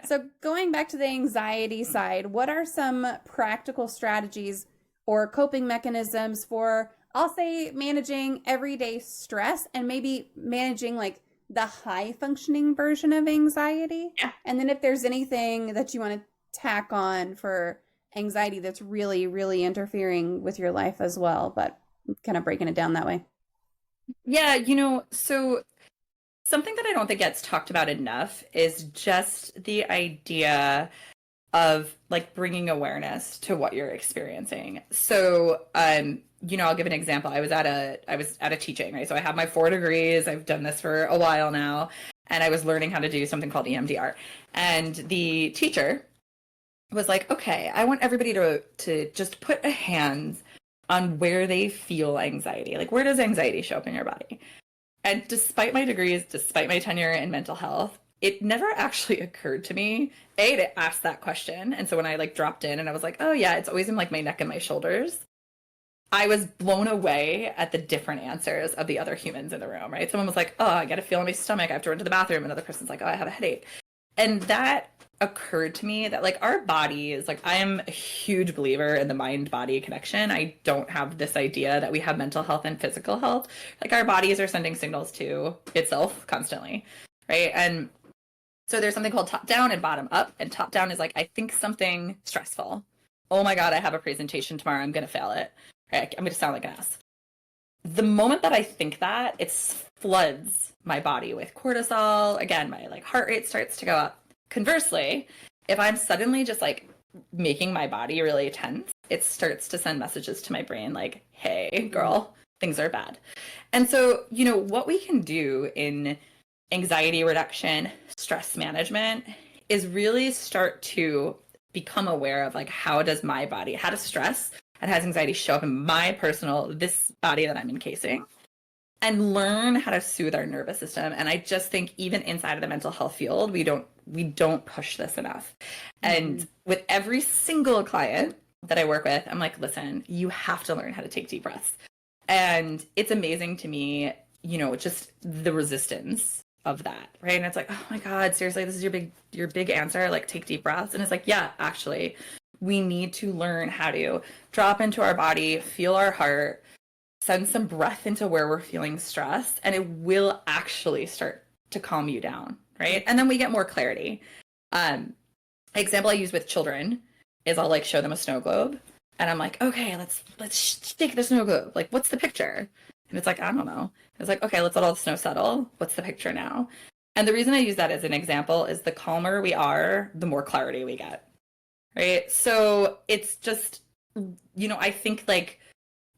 So going back to the anxiety side, what are some practical strategies or coping mechanisms for, I'll say, managing everyday stress and maybe managing like the high functioning version of anxiety? Yeah. And then if there's anything that you want to tack on for anxiety that's really, really interfering with your life as well, but kind of breaking it down that way. Yeah, you know, so something that I don't think gets talked about enough is just the idea of like bringing awareness to what you're experiencing. So, you know, I'll give an example. I was at a teaching, right? So I have my 4 degrees. I've done this for a while now, and I was learning how to do something called EMDR. And the teacher was like, "Okay, I want everybody to just put a hand on where they feel anxiety. Like, where does anxiety show up in your body?" And despite my degrees, despite my tenure in mental health, it never actually occurred to me, A, to ask that question. And so when I like dropped in and I was like, oh yeah, it's always in like my neck and my shoulders, I was blown away at the different answers of the other humans in the room, right? Someone was like, oh, I get a feel in my stomach. I have to run to the bathroom. Another person's like, oh, I have a headache. And that occurred to me that like our bodies, like I am a huge believer in the mind-body connection. I don't have this idea that we have mental health and physical health. Like our bodies are sending signals to itself constantly, right? And so there's something called top down and bottom up. And top down is like, I think something stressful. Oh my God, I have a presentation tomorrow. I'm going to fail it. Right? I'm going to sound like an ass. The moment that I think that, it floods my body with cortisol. Again, my like heart rate starts to go up. Conversely, if I'm suddenly just like making my body really tense, it starts to send messages to my brain like, hey, girl, things are bad. And so, you know, what we can do in anxiety reduction, stress management is really start to become aware of like, how does stress and how does anxiety show up in my personal, this body that I'm encasing? And learn how to soothe our nervous system. And I just think even inside of the mental health field, we don't push this enough. And with every single client that I work with, I'm like, listen, you have to learn how to take deep breaths. And it's amazing to me, you know, just the resistance of that, right? And it's like, oh my God, seriously, this is your big answer, like take deep breaths. And it's like, yeah, actually, we need to learn how to drop into our body, feel our heart, send some breath into where we're feeling stressed, and it will actually start to calm you down, right? And then we get more clarity. Example I use with children is I'll like show them a snow globe, and I'm like, okay, let's shake the snow globe. Like, what's the picture? And it's like, I don't know. It's like, okay, let's let all the snow settle. What's the picture now? And the reason I use that as an example is the calmer we are, the more clarity we get, right? So it's just, you know, I think like,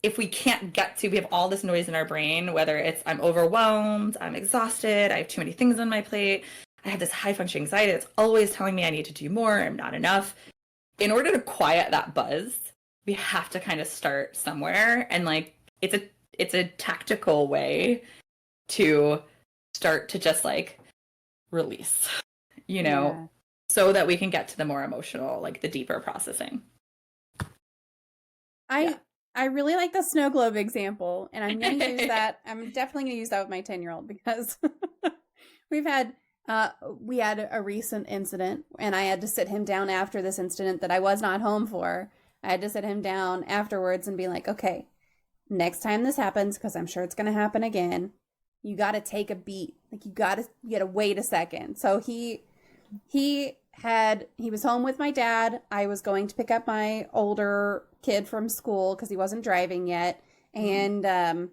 if we can't we have all this noise in our brain, whether it's I'm overwhelmed, I'm exhausted, I have too many things on my plate, I have this high functioning anxiety that's always telling me I need to do more, I'm not enough. In order to quiet that buzz, we have to kind of start somewhere. And like, it's a tactical way to start to just like release, you know, so that we can get to the more emotional, like the deeper processing. I really like the snow globe example, and I'm going to use that. I'm definitely going to use that with my 10-year-old because we had a recent incident, and I had to sit him down after this incident that I was not home for. I had to sit him down afterwards and be like, okay, next time this happens, because I'm sure it's going to happen again, you got to take a beat. Like you got to wait a second. So he was home with my dad. I was going to pick up my older kid from school because he wasn't driving yet. And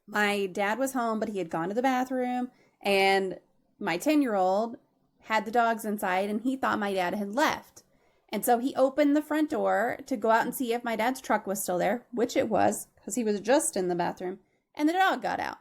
my dad was home, but he had gone to the bathroom. And my 10-year-old had the dogs inside, and he thought my dad had left. And so he opened the front door to go out and see if my dad's truck was still there, which it was because he was just in the bathroom. And the dog got out.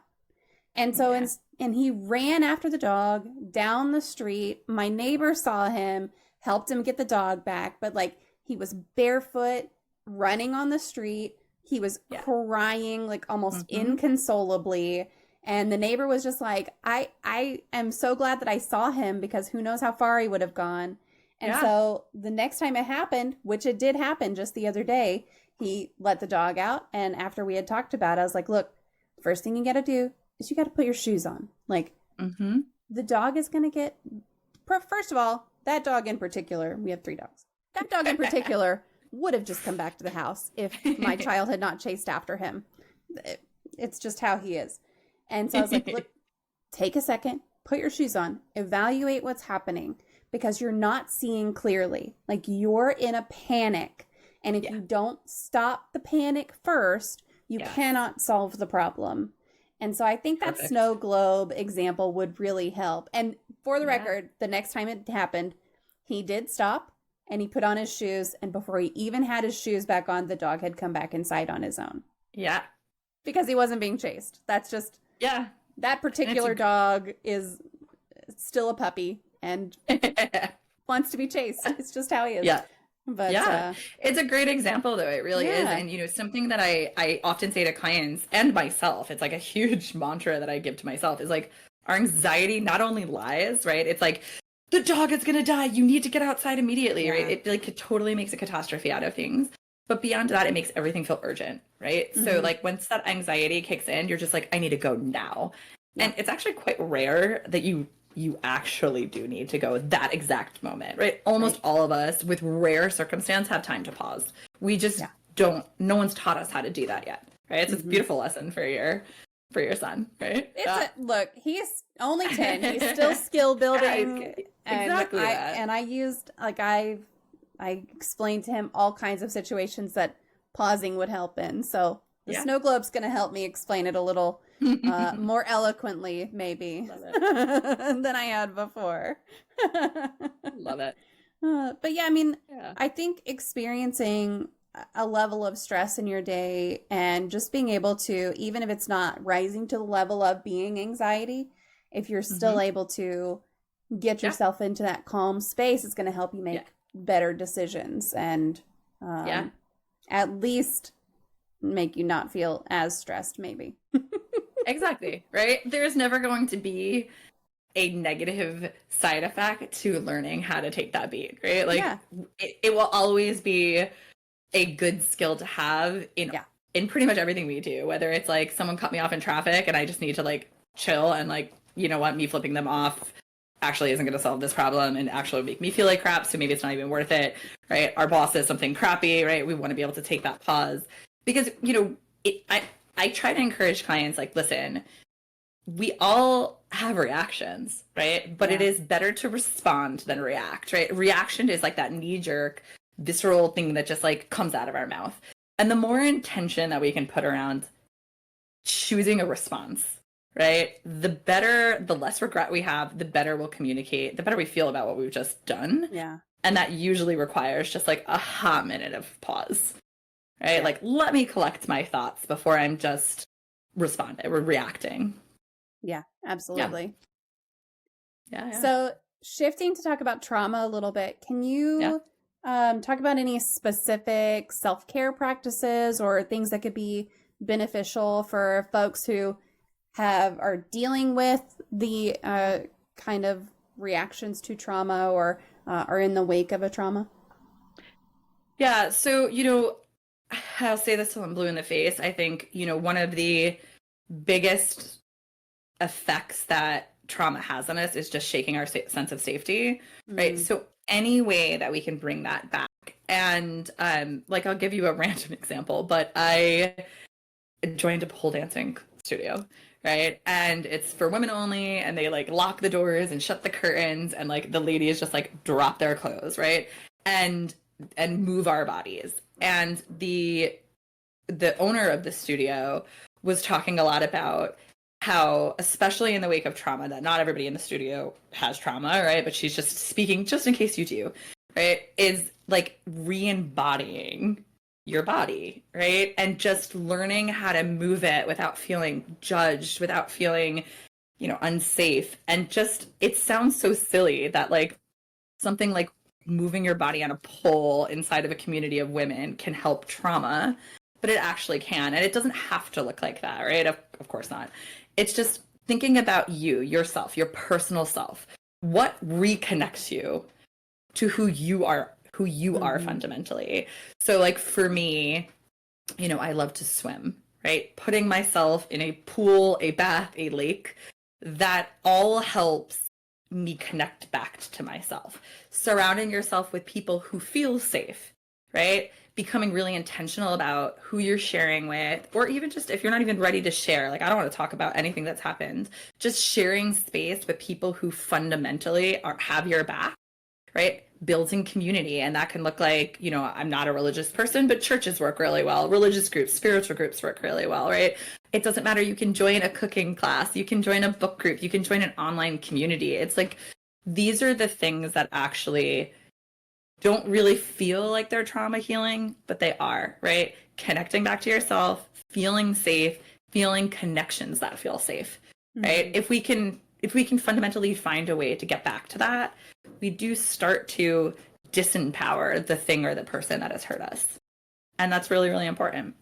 And so and he ran after the dog down the street. My neighbor saw him, helped him get the dog back, but like he was barefoot, running on the street. He was crying like almost inconsolably. And the neighbor was just like, I am so glad that I saw him because who knows how far he would have gone. And so the next time it happened, which it did happen just the other day, he let the dog out. And after we had talked about it, I was like, look, first thing you got to do is you got to put your shoes on. Like, the dog is going to get, first of all, that dog in particular, we have 3 dogs. That dog in particular would have just come back to the house if my child had not chased after him. It's just how he is. And so I was like, look, take a second, put your shoes on, evaluate what's happening, because you're not seeing clearly. Like, you're in a panic. And if you don't stop the panic first, you cannot solve the problem. And so I think that snow globe example would really help. And for the record, the next time it happened, he did stop and he put on his shoes. And before he even had his shoes back on, the dog had come back inside on his own. Yeah. Because he wasn't being chased. That's just, that particular dog is still a puppy and wants to be chased. It's just how he is. Yeah. But it's a great example, though. It really is. And, you know, something that I often say to clients and myself, it's like a huge mantra that I give to myself, is like, our anxiety not only lies, right? It's like, the dog is going to die. You need to get outside immediately, right? It like, it totally makes a catastrophe out of things. But beyond that, it makes everything feel urgent, right? So like, once that anxiety kicks in, you're just like, I need to go now. And it's actually quite rare that you actually do need to go that exact moment, right? Almost all of us, with rare circumstance, have time to pause. We just don't, no one's taught us how to do that yet, right? It's a beautiful lesson for your son, right? Look, he's only 10. He's still skill building. Exactly. And I used, like, I explained to him all kinds of situations that pausing would help in. So the snow globe's going to help me explain it a little more eloquently, maybe, than I had before. Love it. But yeah, I mean, I think experiencing a level of stress in your day and just being able to, even if it's not rising to the level of being anxiety, if you're still able to get yourself into that calm space, it's going to help you make better decisions and at least make you not feel as stressed, maybe. Exactly, right? There's never going to be a negative side effect to learning how to take that beat, right? Like, it will always be a good skill to have in pretty much everything we do, whether it's like someone cut me off in traffic and I just need to like chill, and like, you know what, me flipping them off actually isn't going to solve this problem and actually make me feel like crap, so maybe it's not even worth it, right? Our boss says something crappy, right? We want to be able to take that pause, because, you know, I try to encourage clients, like, listen, we all have reactions, right? But it is better to respond than react, right? Reaction is like that knee-jerk, visceral thing that just like comes out of our mouth. And the more intention that we can put around choosing a response, right? The better, the less regret we have, the better we'll communicate, the better we feel about what we've just done. Yeah. And that usually requires just like a hot minute of pause, right? Yeah. Like, let me collect my thoughts before I'm just responding or reacting. Yeah, absolutely. Yeah. So shifting to talk about trauma a little bit, can you talk about any specific self-care practices or things that could be beneficial for folks who are dealing with the kind of reactions to trauma or are in the wake of a trauma? Yeah, so, you know, I'll say this till I'm blue in the face. I think, you know, one of the biggest effects that trauma has on us is just shaking our sense of safety, right? So any way that we can bring that back. And like, I'll give you a random example, but I joined a pole dancing studio, right? And it's for women only, and they like lock the doors and shut the curtains, and like the ladies just like drop their clothes, right? And move our bodies. And the owner of the studio was talking a lot about how, especially in the wake of trauma, that not everybody in the studio has trauma, right? But she's just speaking, just in case you do, right? Is like re-embodying your body, right? And just learning how to move it without feeling judged, without feeling, you know, unsafe. And just, it sounds so silly that like something like moving your body on a pole inside of a community of women can help trauma, but it actually can. And it doesn't have to look like that, right? Of course not. It's just thinking about you, yourself, your personal self. What reconnects you to who you are fundamentally. So like for me, you know, I love to swim, right? Putting myself in a pool, a bath, a lake, that all helps me connect back to myself. Surrounding yourself with people who feel safe, right? Becoming really intentional about who you're sharing with, or even just if you're not even ready to share, like I don't want to talk about anything that's happened, just sharing space with people who fundamentally have your back, right? Building community. And that can look like, you know, I'm not a religious person, but churches work really well. Religious groups, spiritual groups work really well, right? It doesn't matter. You can join a cooking class, you can join a book group, you can join an online community. It's like, these are the things that actually don't really feel like they're trauma healing, but they are, right? Connecting back to yourself, feeling safe, feeling connections that feel safe, right? If we can fundamentally find a way to get back to that, we do start to disempower the thing or the person that has hurt us. And that's really, really important.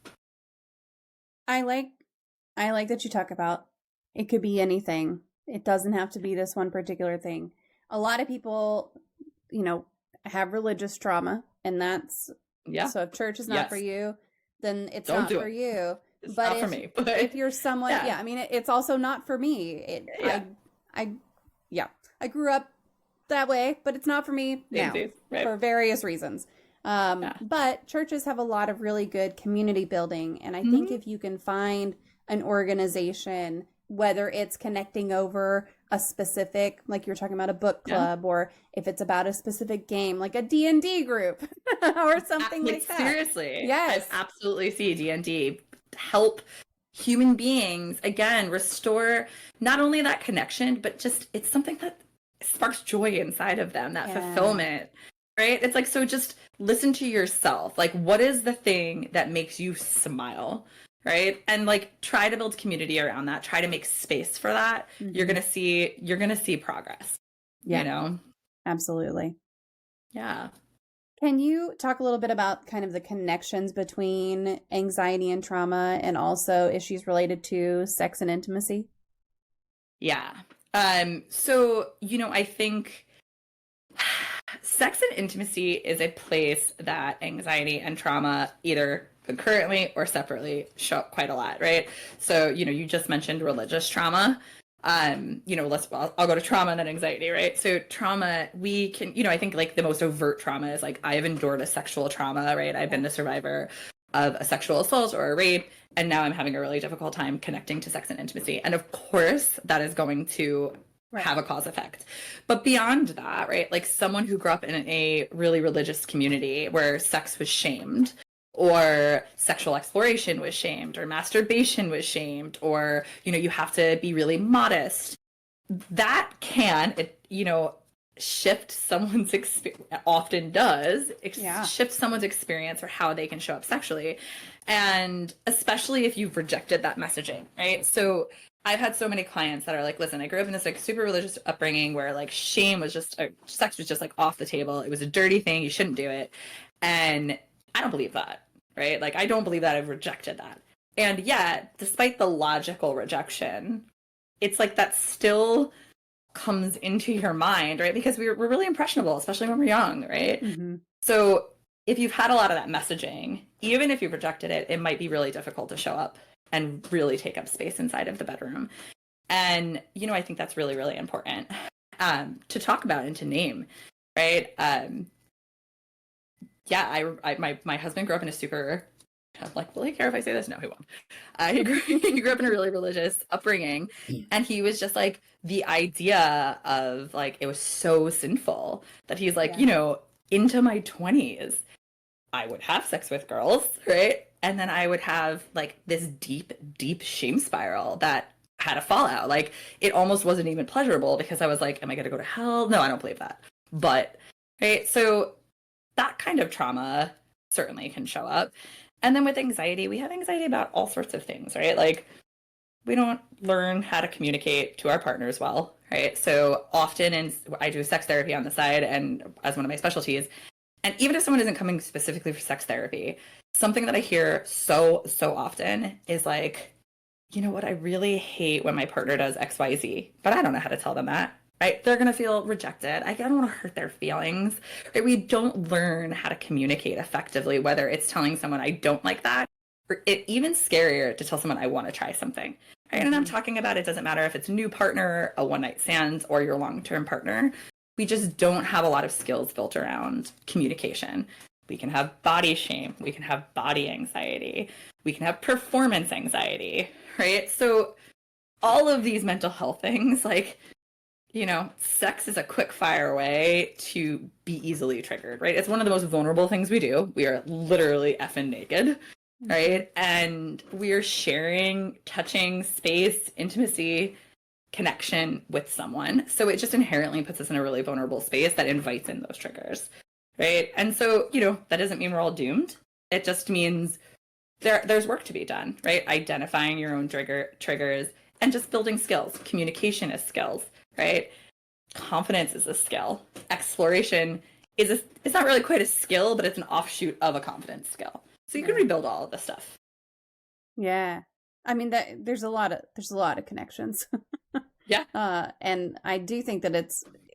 I like that you talk about it could be anything. It doesn't have to be this one particular thing. A lot of people, you know, have religious trauma, and that's so if church is not for you, then it's not for you. It's not for me. But if you're someone, I mean, it's also not for me. I grew up that way, but it's not for me now for various reasons. But churches have a lot of really good community building, and I think if you can find an organization, whether it's connecting over a specific, like you're talking about a book club, or if it's about a specific game, like a D&D group or something like that. Seriously. Yes. I absolutely see D&D help human beings, again, restore not only that connection, but just it's something that sparks joy inside of them, that fulfillment, right? It's like, so just listen to yourself. Like, what is the thing that makes you smile? Right. And like try to build community around that. Try to make space for that. You're gonna see progress. You know? Absolutely. Yeah. Can you talk a little bit about kind of the connections between anxiety and trauma, and also issues related to sex and intimacy? Yeah. So, you know, I think sex and intimacy is a place that anxiety and trauma either concurrently or separately show up quite a lot, right? So, you know, you just mentioned religious trauma. You know, I'll go to trauma and then anxiety, right? So trauma, we can, you know, I think like the most overt trauma is like, I've endured a sexual trauma, right? I've been the survivor of a sexual assault or a rape, and now I'm having a really difficult time connecting to sex and intimacy. And of course, that is going to have a cause effect. But beyond that, right? Like someone who grew up in a really religious community where sex was shamed, or sexual exploration was shamed, or masturbation was shamed, or, you know, you have to be really modest. That can, you know, shift someone's experience, often does, shift someone's experience for how they can show up sexually. And especially if you've rejected that messaging, right? So I've had so many clients that are like, listen, I grew up in this like super religious upbringing where like shame was just, sex was just like off the table. It was a dirty thing. You shouldn't do it. And I don't believe that. Right? Like, I don't believe that. I've rejected that. And yet, despite the logical rejection, it's like that still comes into your mind, right? Because we're really impressionable, especially when we're young, right? So if you've had a lot of that messaging, even if you've rejected it, it might be really difficult to show up and really take up space inside of the bedroom. And, you know, I think that's really, really important to talk about and to name, right? My husband grew up in a super, I'm like, will he care if I say this? No, he won't. He grew up in a really religious upbringing, and he was just like, the idea of like, it was so sinful that he's like, you know, into my 20s, I would have sex with girls, right? And then I would have like this deep, deep shame spiral that had a fallout. Like, it almost wasn't even pleasurable because I was like, am I going to go to hell? No, I don't believe that. But, right, so that kind of trauma certainly can show up. And then with anxiety, we have anxiety about all sorts of things, right? Like, we don't learn how to communicate to our partners well, right? So often, and I do sex therapy on the side and as one of my specialties. And even if someone isn't coming specifically for sex therapy, something that I hear so often is like, you know what, I really hate when my partner does XYZ, but I don't know how to tell them that. right? They're going to feel rejected. I don't want to hurt their feelings, right? We don't learn how to communicate effectively, whether it's telling someone I don't like that, or even scarier to tell someone I want to try something, right? And I'm talking about, it doesn't matter if it's a new partner, a one night stand, or your long-term partner. We just don't have a lot of skills built around communication. We can have body shame. We can have body anxiety. We can have performance anxiety, right? So all of these mental health things, like, sex is a quick fire way to be easily triggered, right? It's one of the most vulnerable things we do. We are literally effing naked, right? And we're sharing, touching, space, intimacy, connection with someone. So it just inherently puts us in a really vulnerable space that invites in those triggers, right? And so, that doesn't mean we're all doomed. It just means there's work to be done, right? Identifying your own triggers and just building skills. Communication is skills, right? Confidence is a skill. Exploration is not really quite a skill, but it's an offshoot of a confidence skill. So you can rebuild all of this stuff. Yeah. I mean, there's a lot of connections. Yeah. And I do think that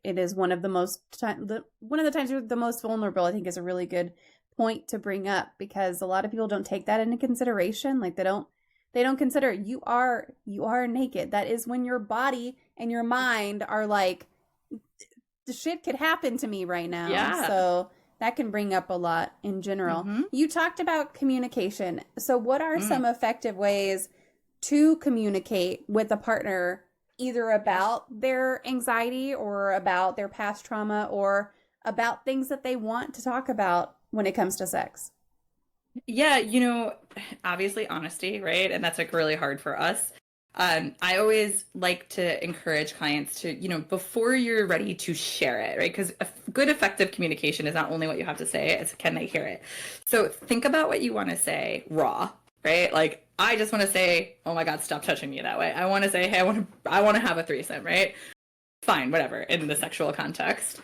it is one of the times you're the most vulnerable. I think is a really good point to bring up, because a lot of people don't take that into consideration. Like they don't consider you are naked. That is when your body and your mind are like, the shit could happen to me right now. Yeah. So that can bring up a lot in general. You talked about communication. So what are some effective ways to communicate with a partner, either about their anxiety or about their past trauma or about things that they want to talk about when it comes to sex? Yeah, obviously honesty, right? And that's like really hard for us. I always like to encourage clients to, before you're ready to share it, right? Because good, effective communication is not only what you have to say, it's can they hear it? So think about what you want to say raw, right? Like, I just want to say, oh my God, stop touching me that way. I want to say, hey, I want to have a threesome, right? Fine, whatever, in the sexual context.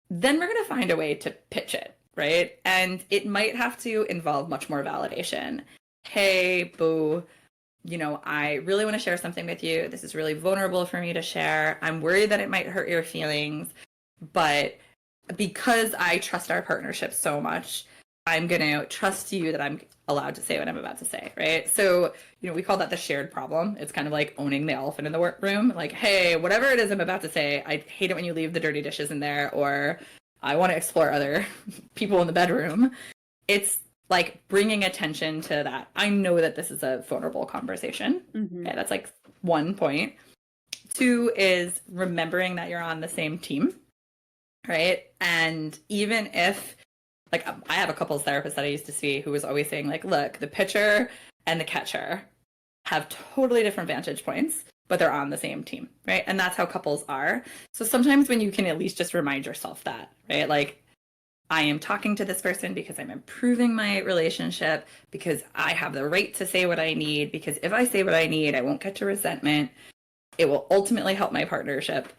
Then we're going to find a way to pitch it, right? And it might have to involve much more validation. Hey, boo, I really want to share something with you. This is really vulnerable for me to share. I'm worried that it might hurt your feelings, but because I trust our partnership so much, I'm going to trust you that I'm allowed to say what I'm about to say, right? So, we call that the shared problem. It's kind of like owning the elephant in the workroom. Like, hey, whatever it is I'm about to say, I hate it when you leave the dirty dishes in there, or I want to explore other people in the bedroom. It's like bringing attention to that. I know that this is a vulnerable conversation. Okay, that's like one point. Two is remembering that you're on the same team, right? And even if, like, I have a couples therapist that I used to see who was always saying, like, look, the pitcher and the catcher have totally different vantage points, but they're on the same team, right? And that's how couples are. So sometimes when you can at least just remind yourself that, right? Like, I am talking to this person because I'm improving my relationship, because I have the right to say what I need, because if I say what I need, I won't get to resentment. It will ultimately help my partnership.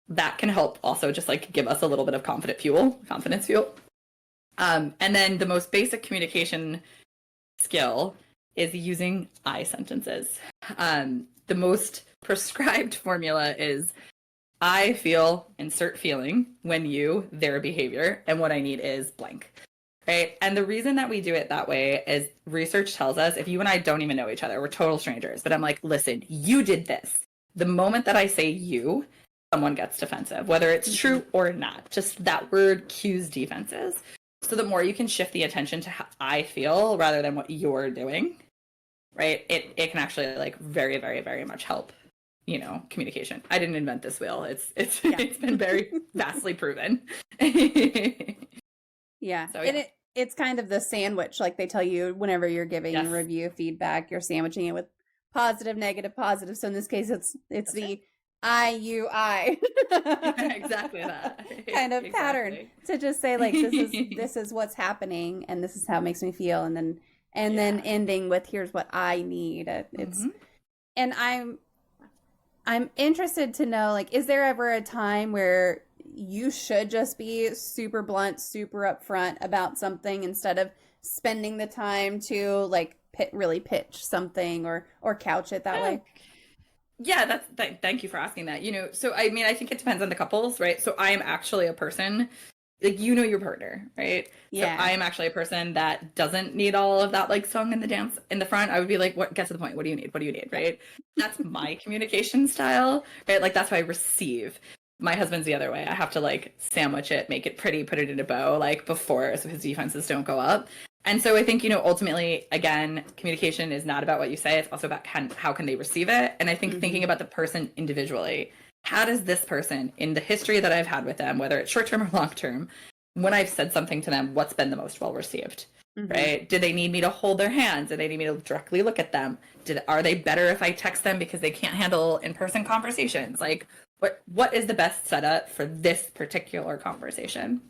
That can help also just like give us a little bit of confidence fuel. And then the most basic communication skill is using I sentences. The most prescribed formula is, I feel, insert feeling, when you, their behavior, and what I need is blank, right? And the reason that we do it that way is research tells us if you and I don't even know each other, we're total strangers, but I'm like, listen, you did this. The moment that I say you, someone gets defensive, whether it's true or not. Just that word cues defenses. So the more you can shift the attention to how I feel rather than what you're doing, right? It can actually like very, very, very much help, communication. I didn't invent this wheel. It's been very vastly proven. Yeah. So, and it's kind of the sandwich, like they tell you whenever you're giving a review feedback, you're sandwiching it with positive, negative, positive. So in this case, it's the I, you, I. Exactly that. Kind of pattern to just say like, this is what's happening and this is how it makes me feel. And then ending with, here's what I need. And I'm interested to know, like, is there ever a time where you should just be super blunt, super upfront about something instead of spending the time to like really pitch something or couch it that way? Yeah, thank you for asking that. So I mean, I think it depends on the couples, right? So I am actually a person, like, your partner, right? So Yeah. I am actually a person that doesn't need all of that like song and the dance in the front. I would be like, what, get to the point. What do you need? What do you need? Right? That's my communication style, right? Like that's how I receive. My husband's the other way. I have to like sandwich it, make it pretty, put it in a bow, like before, so his defenses don't go up. And so I think, ultimately, again, communication is not about what you say. It's also about how can they receive it. And I think thinking about the person individually, how does this person, in the history that I've had with them, whether it's short term or long term, when I've said something to them, what's been the most well received, right? Do they need me to hold their hands? Do they need me to directly look at them? Are they better if I text them because they can't handle in-person conversations? Like, what is the best setup for this particular conversation?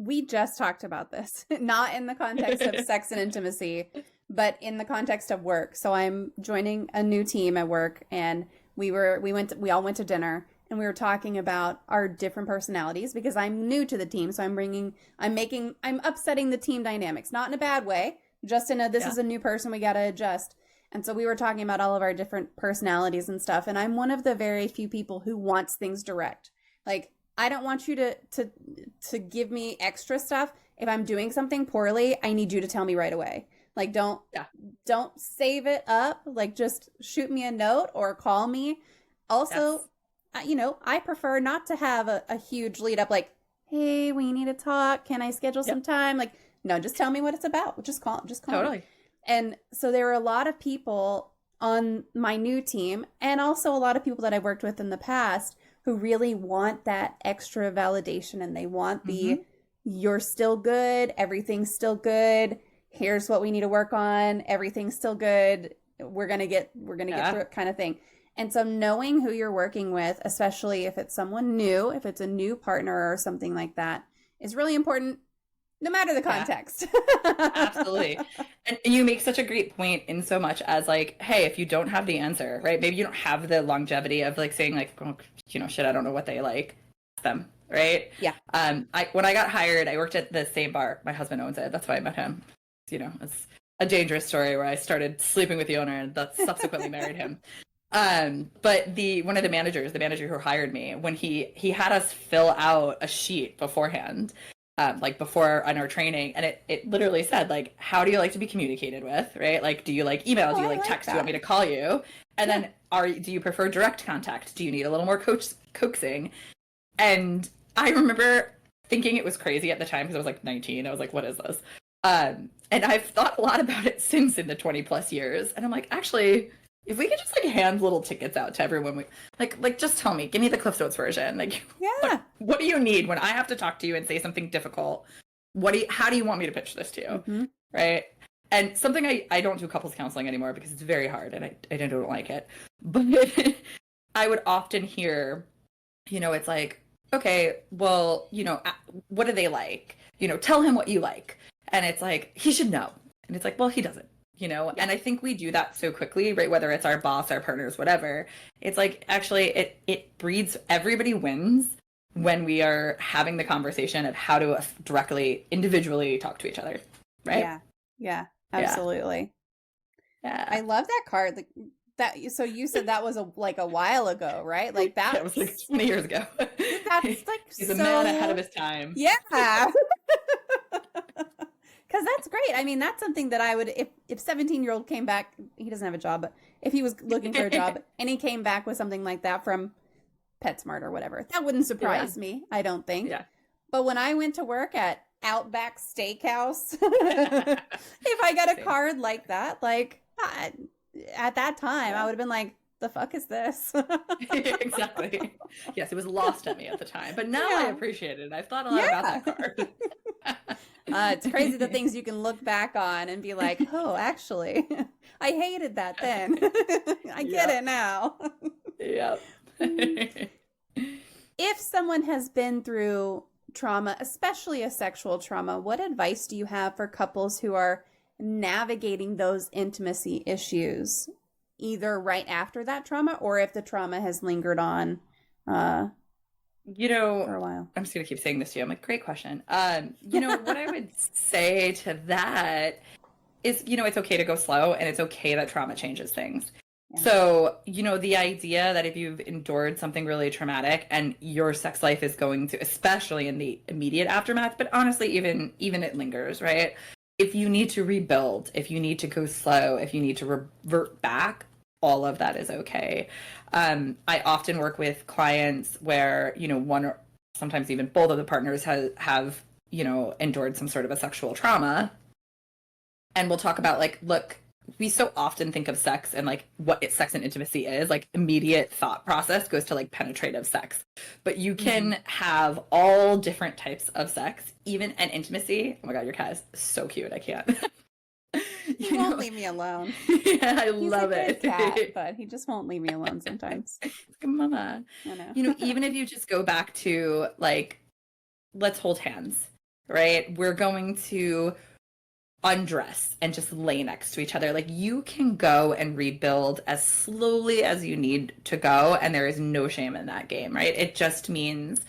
We just talked about this, not in the context of sex and intimacy, but in the context of work. So I'm joining a new team at work, and we all went to dinner, and we were talking about our different personalities because I'm new to the team. So I'm upsetting the team dynamics, not in a bad way, just in this is a new person, we got to adjust. And so we were talking about all of our different personalities and stuff. And I'm one of the very few people who wants things direct. Like, I don't want you to give me extra stuff. If I'm doing something poorly, I need you to tell me right away. Like, don't save it up. Like, just shoot me a note or call me. Also, I prefer not to have a huge lead up. Like, hey, we need to talk. Can I schedule some time? Like, no, just tell me what it's about. Just call Totally. me. And so there were a lot of people on my new team, and also a lot of people that I've worked with in the past, who really want that extra validation, and they want you're still good, everything's still good, here's what we need to work on, everything's still good, we're gonna get through it kind of thing. And so knowing who you're working with, especially if it's someone new, if it's a new partner or something like that, is really important, no matter the context. Absolutely. And you make such a great point in so much as like, hey, if you don't have the answer, right? Maybe you don't have the longevity of like saying like, oh, shit, I don't know what they like. Them, right? Yeah. When I got hired, I worked at the same bar. My husband owns it. That's why I met him. It's a dangerous story where I started sleeping with the owner and that subsequently married him. But one of the manager who hired me, when he had us fill out a sheet beforehand, like before on our training, and it literally said like, how do you like to be communicated with, right? Like, do you like email? Do you like text? Do you want me to call you? And then do you prefer direct contact? Do you need a little more coaxing? And I remember thinking it was crazy at the time because I was like 19. I was like, what is this? And I've thought a lot about it since in the 20 plus years. And I'm like, actually, if we could just like hand little tickets out to everyone, like just tell me, give me the Cliff Notes version. Like, what do you need when I have to talk to you and say something difficult? How do you want me to pitch this to you? Right. And something I don't do couples counseling anymore because it's very hard and I don't like it. But I would often hear, it's like, okay, well, what do they like? Tell him what you like. And it's like, he should know. And it's like, well, he doesn't, and I think we do that so quickly, right? Whether it's our boss, our partners, whatever. It's like, actually, it breeds, everybody wins when we are having the conversation of how to directly, individually talk to each other, right? Yeah, absolutely. Yeah. I love that card. Like that. So you said that was a while ago, right? Like that. It was like 20 years ago. That's like he's a man ahead of his time. Yeah. Because that's great. I mean, that's something that I would, if 17-year-old came back, he doesn't have a job, but if he was looking for a job and he came back with something like that from PetSmart or whatever, that wouldn't surprise me, I don't think. Yeah. But when I went to work at Outback Steakhouse, if I got a card like that, like at that time, I would have been like, the fuck is this? Exactly. Yes, it was lost at me at the time, but now I appreciate it. I've thought a lot about that card. It's crazy the things you can look back on and be like, oh, actually, I hated that then. I get it now. Yep. If someone has been through trauma, especially a sexual trauma, what advice do you have for couples who are navigating those intimacy issues, either right after that trauma or if the trauma has lingered on for a while? I'm just going to keep saying this to you. I'm like, great question. What I would say to that is, it's okay to go slow, and it's okay that trauma changes things. Yeah. So, the idea that if you've endured something really traumatic and your sex life is going to, especially in the immediate aftermath, but honestly, even it lingers, right? If you need to rebuild, if you need to go slow, if you need to revert back, all of that is okay. I often work with clients where, one or sometimes even both of the partners have endured some sort of a sexual trauma. And we'll talk about like, look, we so often think of sex and like what sex and intimacy is. Like immediate thought process goes to like penetrative sex. But you can have all different types of sex, even and intimacy. Oh my God, your cat is so cute. I can't. He won't leave me alone. Yeah, I He's love a good it. cat, but he just won't leave me alone sometimes. Mama. I know. Even if you just go back to like, let's hold hands, right? We're going to undress and just lay next to each other. Like you can go and rebuild as slowly as you need to go, and there is no shame in that game, right? It just means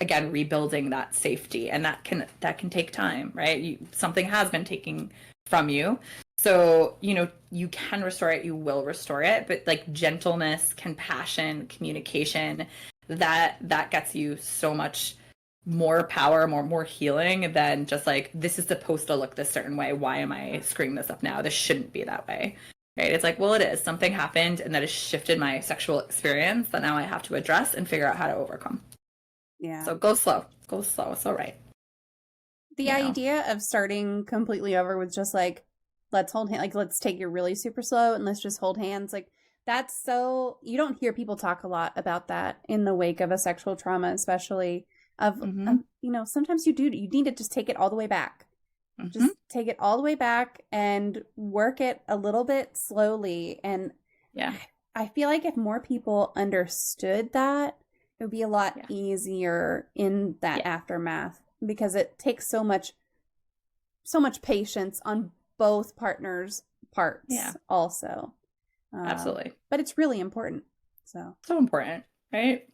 again rebuilding that safety, and that can take time, right? Something has been taken from you, so you can restore it, you will restore it, but like gentleness, compassion, communication, that gets you so much more power, more healing than just like, this is supposed to look this certain way. Why am I screwing this up now? This shouldn't be that way, right? It's like, well, it is. Something happened and that has shifted my sexual experience that now I have to address and figure out how to overcome. Yeah. So go slow. It's all right. The idea of starting completely over with just like, let's hold hands, like, let's take it really super slow and let's just hold hands. Like, that's so, you don't hear people talk a lot about that in the wake of a sexual trauma, especially. Sometimes you need to just take it all the way back. Just take it all the way back and work it a little bit slowly. And I feel like if more people understood that, it would be a lot easier in that aftermath, because it takes so much patience on both partners' parts also. Absolutely. But it's really important. So important, right?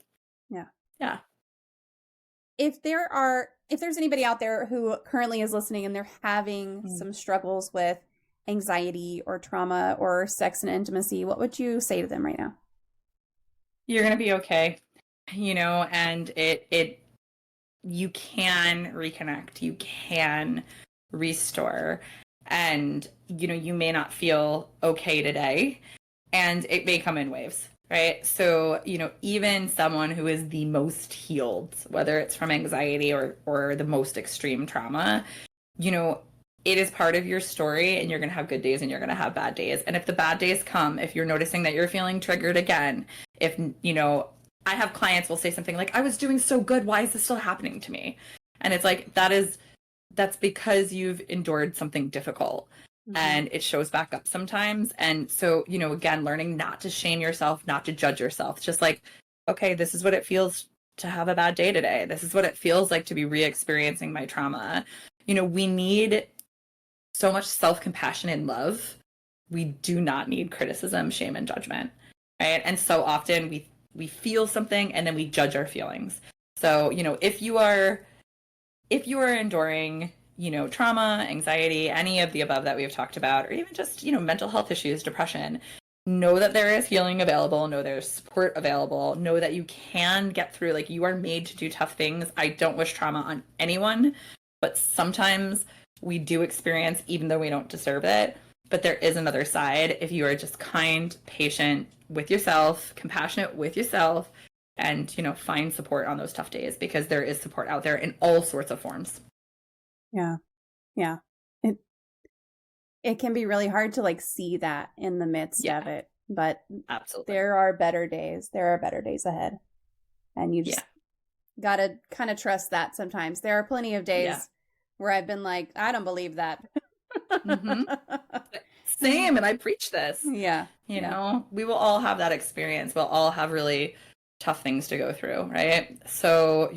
Yeah. If there's anybody out there who currently is listening and they're having some struggles with anxiety or trauma or sex and intimacy, what would you say to them right now? You're going to be okay, and you can reconnect, you can restore, and, you may not feel okay today, and it may come in waves. Right. So, even someone who is the most healed, whether it's from anxiety or the most extreme trauma, it is part of your story, and you're going to have good days and you're going to have bad days. And if the bad days come, if you're noticing that you're feeling triggered again, if, I have clients will say something like, I was doing so good, why is this still happening to me? And it's like, that's because you've endured something difficult. And it shows back up sometimes. And so, again, learning not to shame yourself, not to judge yourself. It's just like, okay, this is what it feels to have a bad day today. This is what it feels like to be re-experiencing my trauma. We need so much self-compassion and love. We do not need criticism, shame, and judgment, right? And so often we feel something and then we judge our feelings. So, if you are enduring trauma, anxiety, any of the above that we've talked about, or even just, mental health issues, depression, know that there is healing available, know there's support available, know that you can get through, like you are made to do tough things. I don't wish trauma on anyone, but sometimes we do experience, even though we don't deserve it. But there is another side if you are just kind, patient with yourself, compassionate with yourself, and, find support on those tough days, because there is support out there in all sorts of forms. Yeah. It can be really hard to like see that in the midst of it, but absolutely, there are better days. There are better days ahead, and you just gotta kind of trust that. Sometimes there are plenty of days where I've been like, I don't believe that. Same, and I preach this. You know, we will all have that experience. We'll all have really tough things to go through, right? So,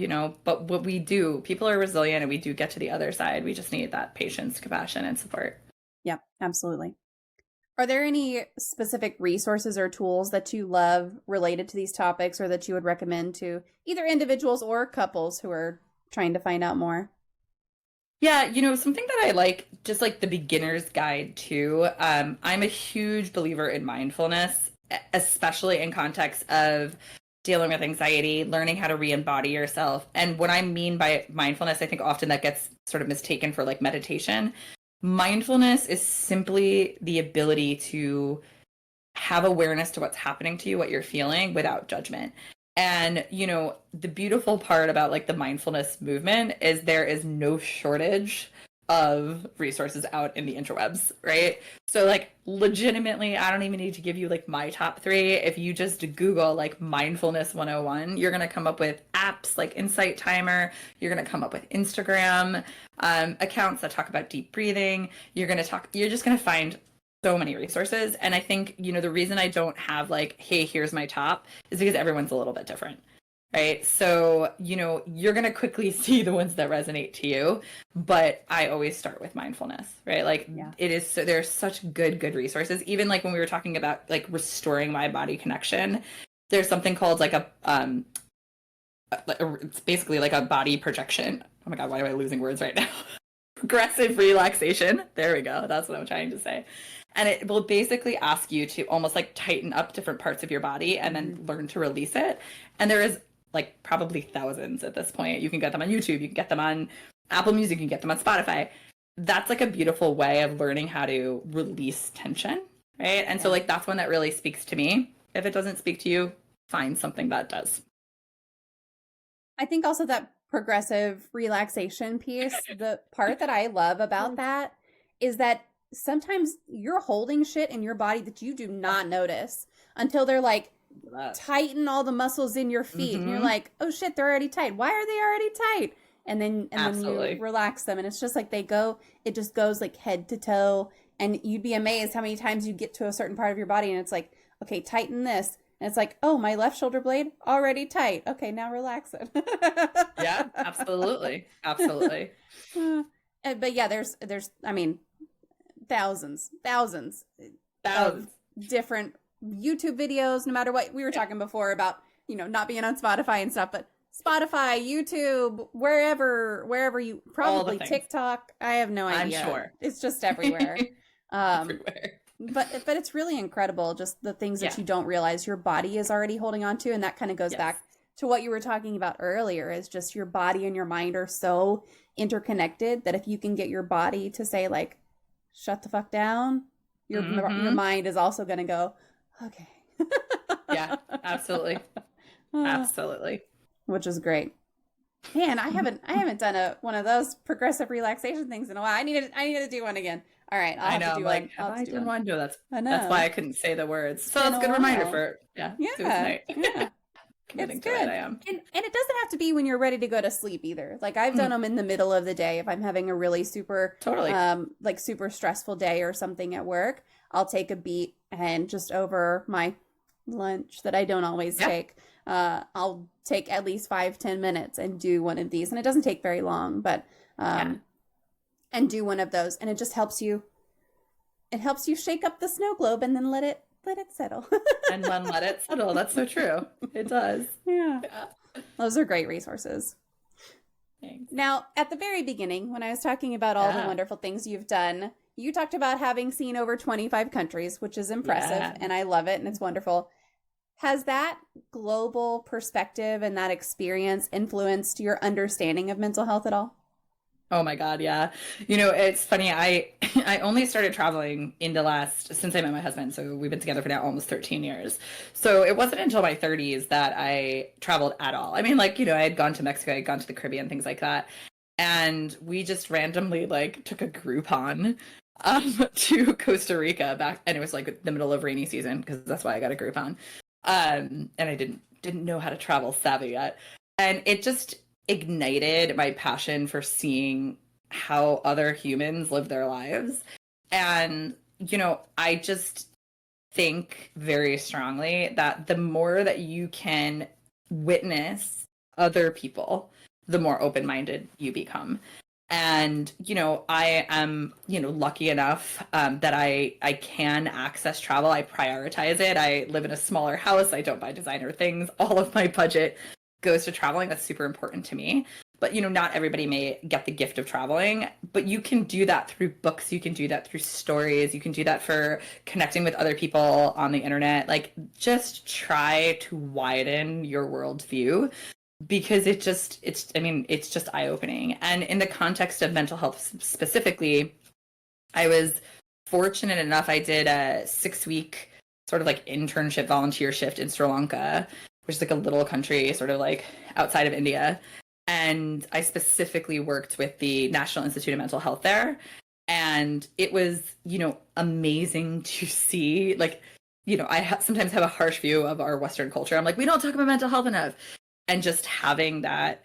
but what we do, people are resilient and we do get to the other side. We just need that patience, compassion, and support. Yeah, absolutely. Are there any specific resources or tools that you love related to these topics, or that you would recommend to either individuals or couples who are trying to find out more? Yeah, something that I like just like the beginner's guide too. I'm a huge believer in mindfulness, especially in context of dealing with anxiety, learning how to re-embody yourself. And what I mean by mindfulness, I think often that gets sort of mistaken for like meditation. Mindfulness is simply the ability to have awareness to what's happening to you, what you're feeling without judgment. And, you know, the beautiful part about like the mindfulness movement is there is no shortage of resources out in the interwebs, right? So like legitimately, I don't even need to give you like my top 3. If you just Google like mindfulness 101, you're going to come up with apps like Insight Timer. You're going to come up with Instagram accounts that talk about deep breathing. You're just going to find so many resources. And I think, you know, the reason I don't have like, hey, here's my top is because everyone's a little bit different. Right. So, you know, you're going to quickly see the ones that resonate to you. But I always start with mindfulness, right? Like it is, so there's such good resources. Even like when we were talking about like restoring my body connection, there's something called like it's basically like a body projection. Oh my God, why am I losing words right now? Progressive relaxation. There we go. That's what I'm trying to say. And it will basically ask you to almost like tighten up different parts of your body and then learn to release it. And there is like probably thousands at this point. You can get them on YouTube, you can get them on Apple Music, you can get them on Spotify. That's like a beautiful way of learning how to release tension, right? And so like that's one that really speaks to me. If it doesn't speak to you, find something that does. I think also that progressive relaxation piece, the part that I love about that is that sometimes you're holding shit in your body that you do not notice until they're like tighten all the muscles in your feet and you're like, oh shit, they're already tight. Why are they already tight? And then you relax them and it's just like it just goes like head to toe, and you'd be amazed how many times you get to a certain part of your body and it's like, okay, tighten this. And it's like, oh, my left shoulder blade already tight. Okay, now relax it. Yeah, absolutely. Absolutely. But yeah, there's I mean, thousands of different YouTube videos, no matter what. We were talking before about, you know, not being on Spotify and stuff, but Spotify, YouTube, wherever you, probably TikTok. I have no idea. I'm sure. It's just everywhere. Everywhere. But it's really incredible, just the things that you don't realize your body is already holding on to. And that kind of goes back to what you were talking about earlier, is just your body and your mind are so interconnected that if you can get your body to say like, shut the fuck down, your mind is also going to go, okay. Yeah, absolutely. Absolutely. Which is great. Man, I haven't done one of those progressive relaxation things in a while. I need to do one again. All right, I'll have to do one. I didn't want to do that. That's why I couldn't say the words. So that's a good reminder for do it tonight. Yeah. It's good. I am. And it doesn't have to be when you're ready to go to sleep either. Like I've done them in the middle of the day if I'm having a really super super stressful day or something at work. I'll take a beat and just over my lunch that I don't always take. I'll take at least 5-10 minutes and do one of these, and it doesn't take very long, but and do one of those, and it just helps you. It helps you shake up the snow globe and then let it settle. And then let it settle. That's so true. It does. Yeah. Those are great resources. Thanks. Now, at the very beginning, when I was talking about all the wonderful things you've done, you talked about having seen over 25 countries, which is impressive, and I love it, and it's wonderful. Has that global perspective and that experience influenced your understanding of mental health at all? Oh my God, yeah. You know, it's funny. I only started traveling since I met my husband. So we've been together for now almost 13 years. So it wasn't until my 30s that I traveled at all. I mean, like, you know, I had gone to Mexico, I had gone to the Caribbean, things like that. And we just randomly like took a Groupon to Costa Rica back, and it was like the middle of rainy season because that's why I got a Groupon. And I didn't know how to travel savvy yet. And it just ignited my passion for seeing how other humans live their lives. And, you know, I just think very strongly that the more that you can witness other people, the more open-minded you become. And, you know, I am, you know, lucky enough that I can access travel. I prioritize it. I live in a smaller house. I don't buy designer things. All of my budget goes to traveling. That's super important to me. but not everybody may get the gift of traveling, but you can do that through books, you can do that through stories, you can do that for connecting with other people on the internet. Like, just try to widen your worldview, because it's just eye-opening. And in the context of mental health specifically, I was fortunate enough, I did a 6-week sort of like internship volunteer shift in Sri Lanka, which is like a little country sort of like outside of India. And I specifically worked with the National Institute of Mental Health there. And it was, amazing to see, like, I sometimes have a harsh view of our Western culture. I'm like, we don't talk about mental health enough. And just having that,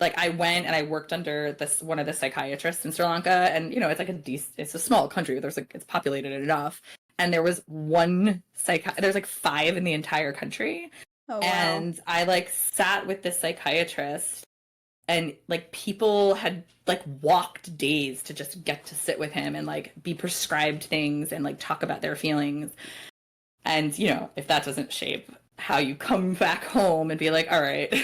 like, I went and I worked under one of the psychiatrists in Sri Lanka, and it's like it's a small country. It's populated enough, and there was there's like 5 in the entire country. Oh, wow. And I like sat with this psychiatrist, and like people had like walked days to just get to sit with him and like be prescribed things and like talk about their feelings. And if that doesn't shape how you come back home and be like, all right,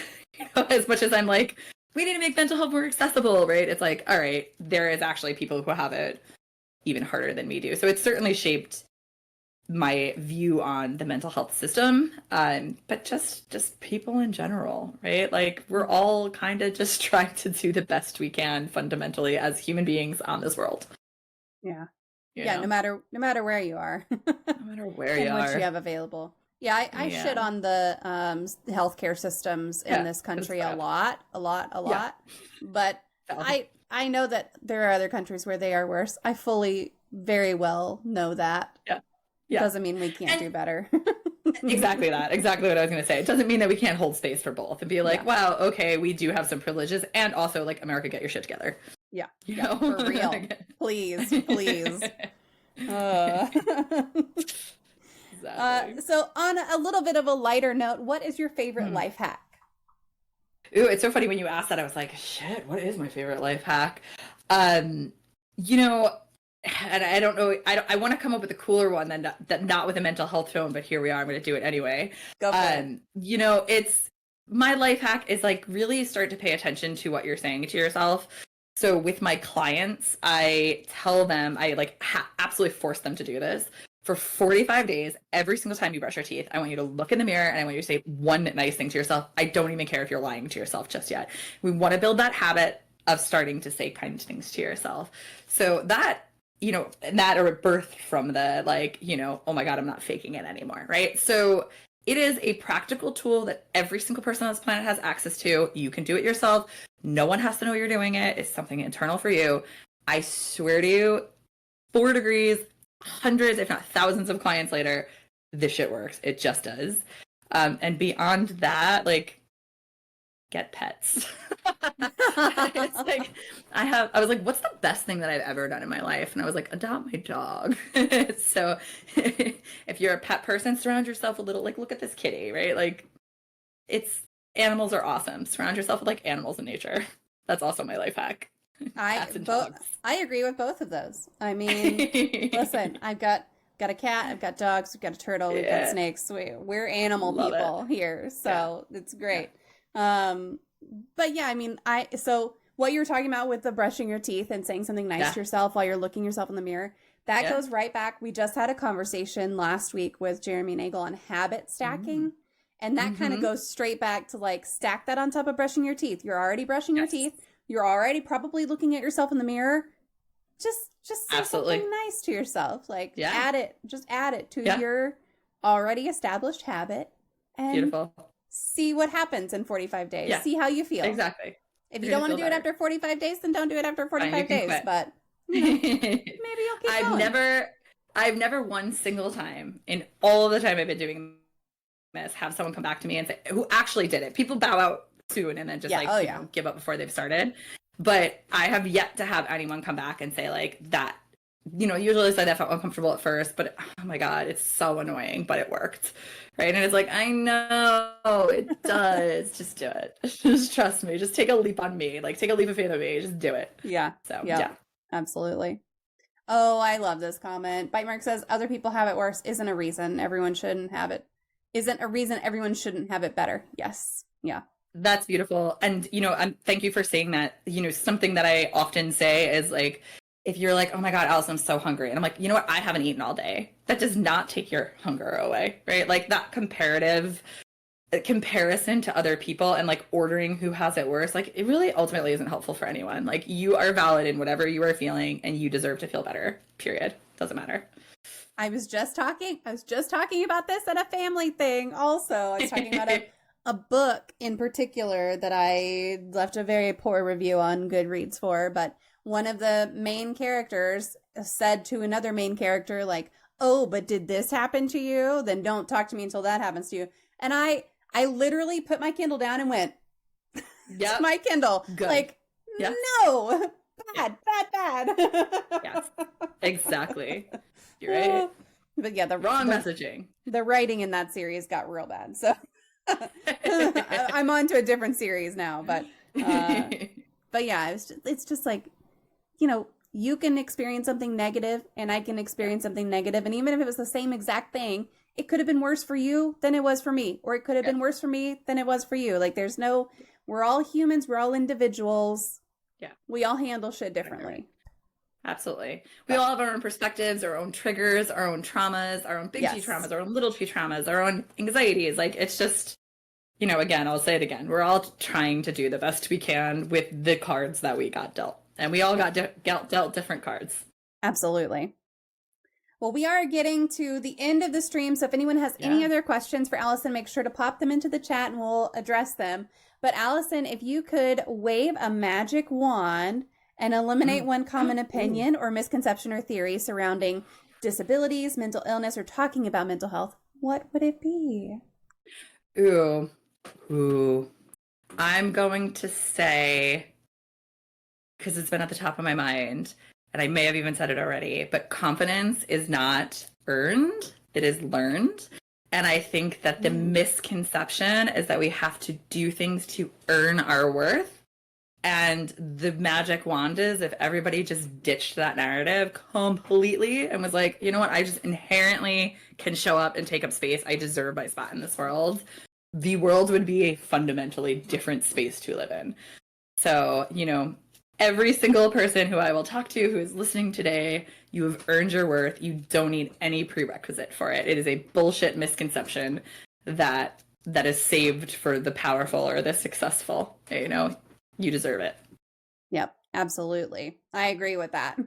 as much as I'm like, we need to make mental health more accessible, right? It's like, all right, there is actually people who have it even harder than we do. So it's certainly shaped my view on the mental health system, but just people in general, right? Like, we're all kind of just trying to do the best we can fundamentally as human beings on this world. Yeah. No matter where you are. No matter where you are. And what you have available. Yeah, I shit on the healthcare systems in this country a lot. Yeah. But I know that there are other countries where they are worse. I fully, very well know that. Yeah. Doesn't mean we can't do better. Exactly that. Exactly what I was going to say. It doesn't mean that we can't hold space for both and be like, wow, okay, we do have some privileges, and also like, America, get your shit together. Yeah. For real. Please. Exactly. So on a little bit of a lighter note, what is your favorite life hack? Ooh, it's so funny when you asked that. I was like, shit, what is my favorite life hack? And I don't know, I want to come up with a cooler one than not with a mental health tone, but here we are. I'm going to do it anyway. Go for it. It's my life hack is like, really start to pay attention to what you're saying to yourself. So with my clients, I tell them, I like absolutely force them to do this. For 45 days, every single time you brush your teeth, I want you to look in the mirror and I want you to say one nice thing to yourself. I don't even care if you're lying to yourself just yet. We want to build that habit of starting to say kind things to yourself. So that, that or birthed from the like, oh my God, I'm not faking it anymore, right? So it is a practical tool that every single person on this planet has access to. You can do it yourself. No one has to know you're doing it. It's something internal for you. I swear to you, 4 degrees, hundreds, if not thousands of clients later, this shit works. It just does. And beyond that, like, get pets. It's like, I was like, what's the best thing that I've ever done in my life? And I was like, adopt my dog. So if you're a pet person, surround yourself a little, like, look at this kitty, right? Like, animals are awesome. Surround yourself with like animals in nature. That's also my life hack. I agree with both of those. I mean, listen, I've got a cat, I've got dogs, we've got a turtle, we've got snakes. We're animal people here, so it's great. But yeah, I mean, so what you were talking about with the brushing your teeth and saying something nice to yourself while you're looking yourself in the mirror, that goes right back. We just had a conversation last week with Jeremy Nagel on habit stacking. And that kind of goes straight back to like, stack that on top of brushing your teeth. You're already brushing your teeth. You're already probably looking at yourself in the mirror. Just say something nice to yourself. Like, add it to your already established habit. And beautiful. See what happens in 45 days. See how you feel. Exactly. If you don't want to do it after 45 days, then don't do it after 45 days. Quit. But maybe you'll keep going. I've never one single time in all the time I've been doing this have someone come back to me and say, who actually did it. People bow out soon and then just give up before they've started. But I have yet to have anyone come back and say like that. Usually I felt uncomfortable at first, but oh my God, it's so annoying, but it worked. Right. And it's like, I know it does. Just do it. Just trust me. Just take a leap on me. Like, take a leap of faith on me. Just do it. Yeah. So, absolutely. Oh, I love this comment. Bite Mark says, other people have it worse isn't a reason everyone shouldn't have it. Isn't a reason everyone shouldn't have it better. Yes. Yeah. That's beautiful. And, thank you for saying that. Something that I often say is like, if you're like, oh my God, Allison, I'm so hungry. And I'm like, you know what? I haven't eaten all day. That does not take your hunger away, right? Like that comparison to other people and like ordering who has it worse, like it really ultimately isn't helpful for anyone. Like you are valid in whatever you are feeling and you deserve to feel better, period. Doesn't matter. I was just talking about this at a family thing also. I was talking about a book in particular that I left a very poor review on Goodreads for, but one of the main characters said to another main character like, oh, but did this happen to you? Then don't talk to me until that happens to you. And I literally put my Kindle down and went, yeah, my Kindle. Good. Like, yes. No, bad. Yes, exactly. You're right. But yeah, the messaging. The writing in that series got real bad. So I'm on to a different series now. But yeah, it's just like, you can experience something negative and I can experience something negative. And even if it was the same exact thing, it could have been worse for you than it was for me. Or it could have been worse for me than it was for you. Like we're all humans. We're all individuals. Yeah. We all handle shit differently. Absolutely. We all have our own perspectives, our own triggers, our own traumas, our own big T traumas, our own little T traumas, our own anxieties. Like it's just, again, I'll say it again. We're all trying to do the best we can with the cards that we got dealt. And we all got dealt different cards. Absolutely. Well, we are getting to the end of the stream. So if anyone has any other questions for Allison, make sure to pop them into the chat and we'll address them. But Allison, if you could wave a magic wand and eliminate one common opinion or misconception or theory surrounding disabilities, mental illness, or talking about mental health, what would it be? Ooh. I'm going to say, because it's been at the top of my mind, and I may have even said it already, but confidence is not earned, it is learned. And I think that the misconception is that we have to do things to earn our worth. And the magic wand is if everybody just ditched that narrative completely and was like, you know what, I just inherently can show up and take up space. I deserve my spot in this world. The world would be a fundamentally different space to live in. So, every single person who I will talk to who is listening today, you have earned your worth. You don't need any prerequisite for it. It is a bullshit misconception that is saved for the powerful or the successful. You deserve it. Yep, absolutely. I agree with that.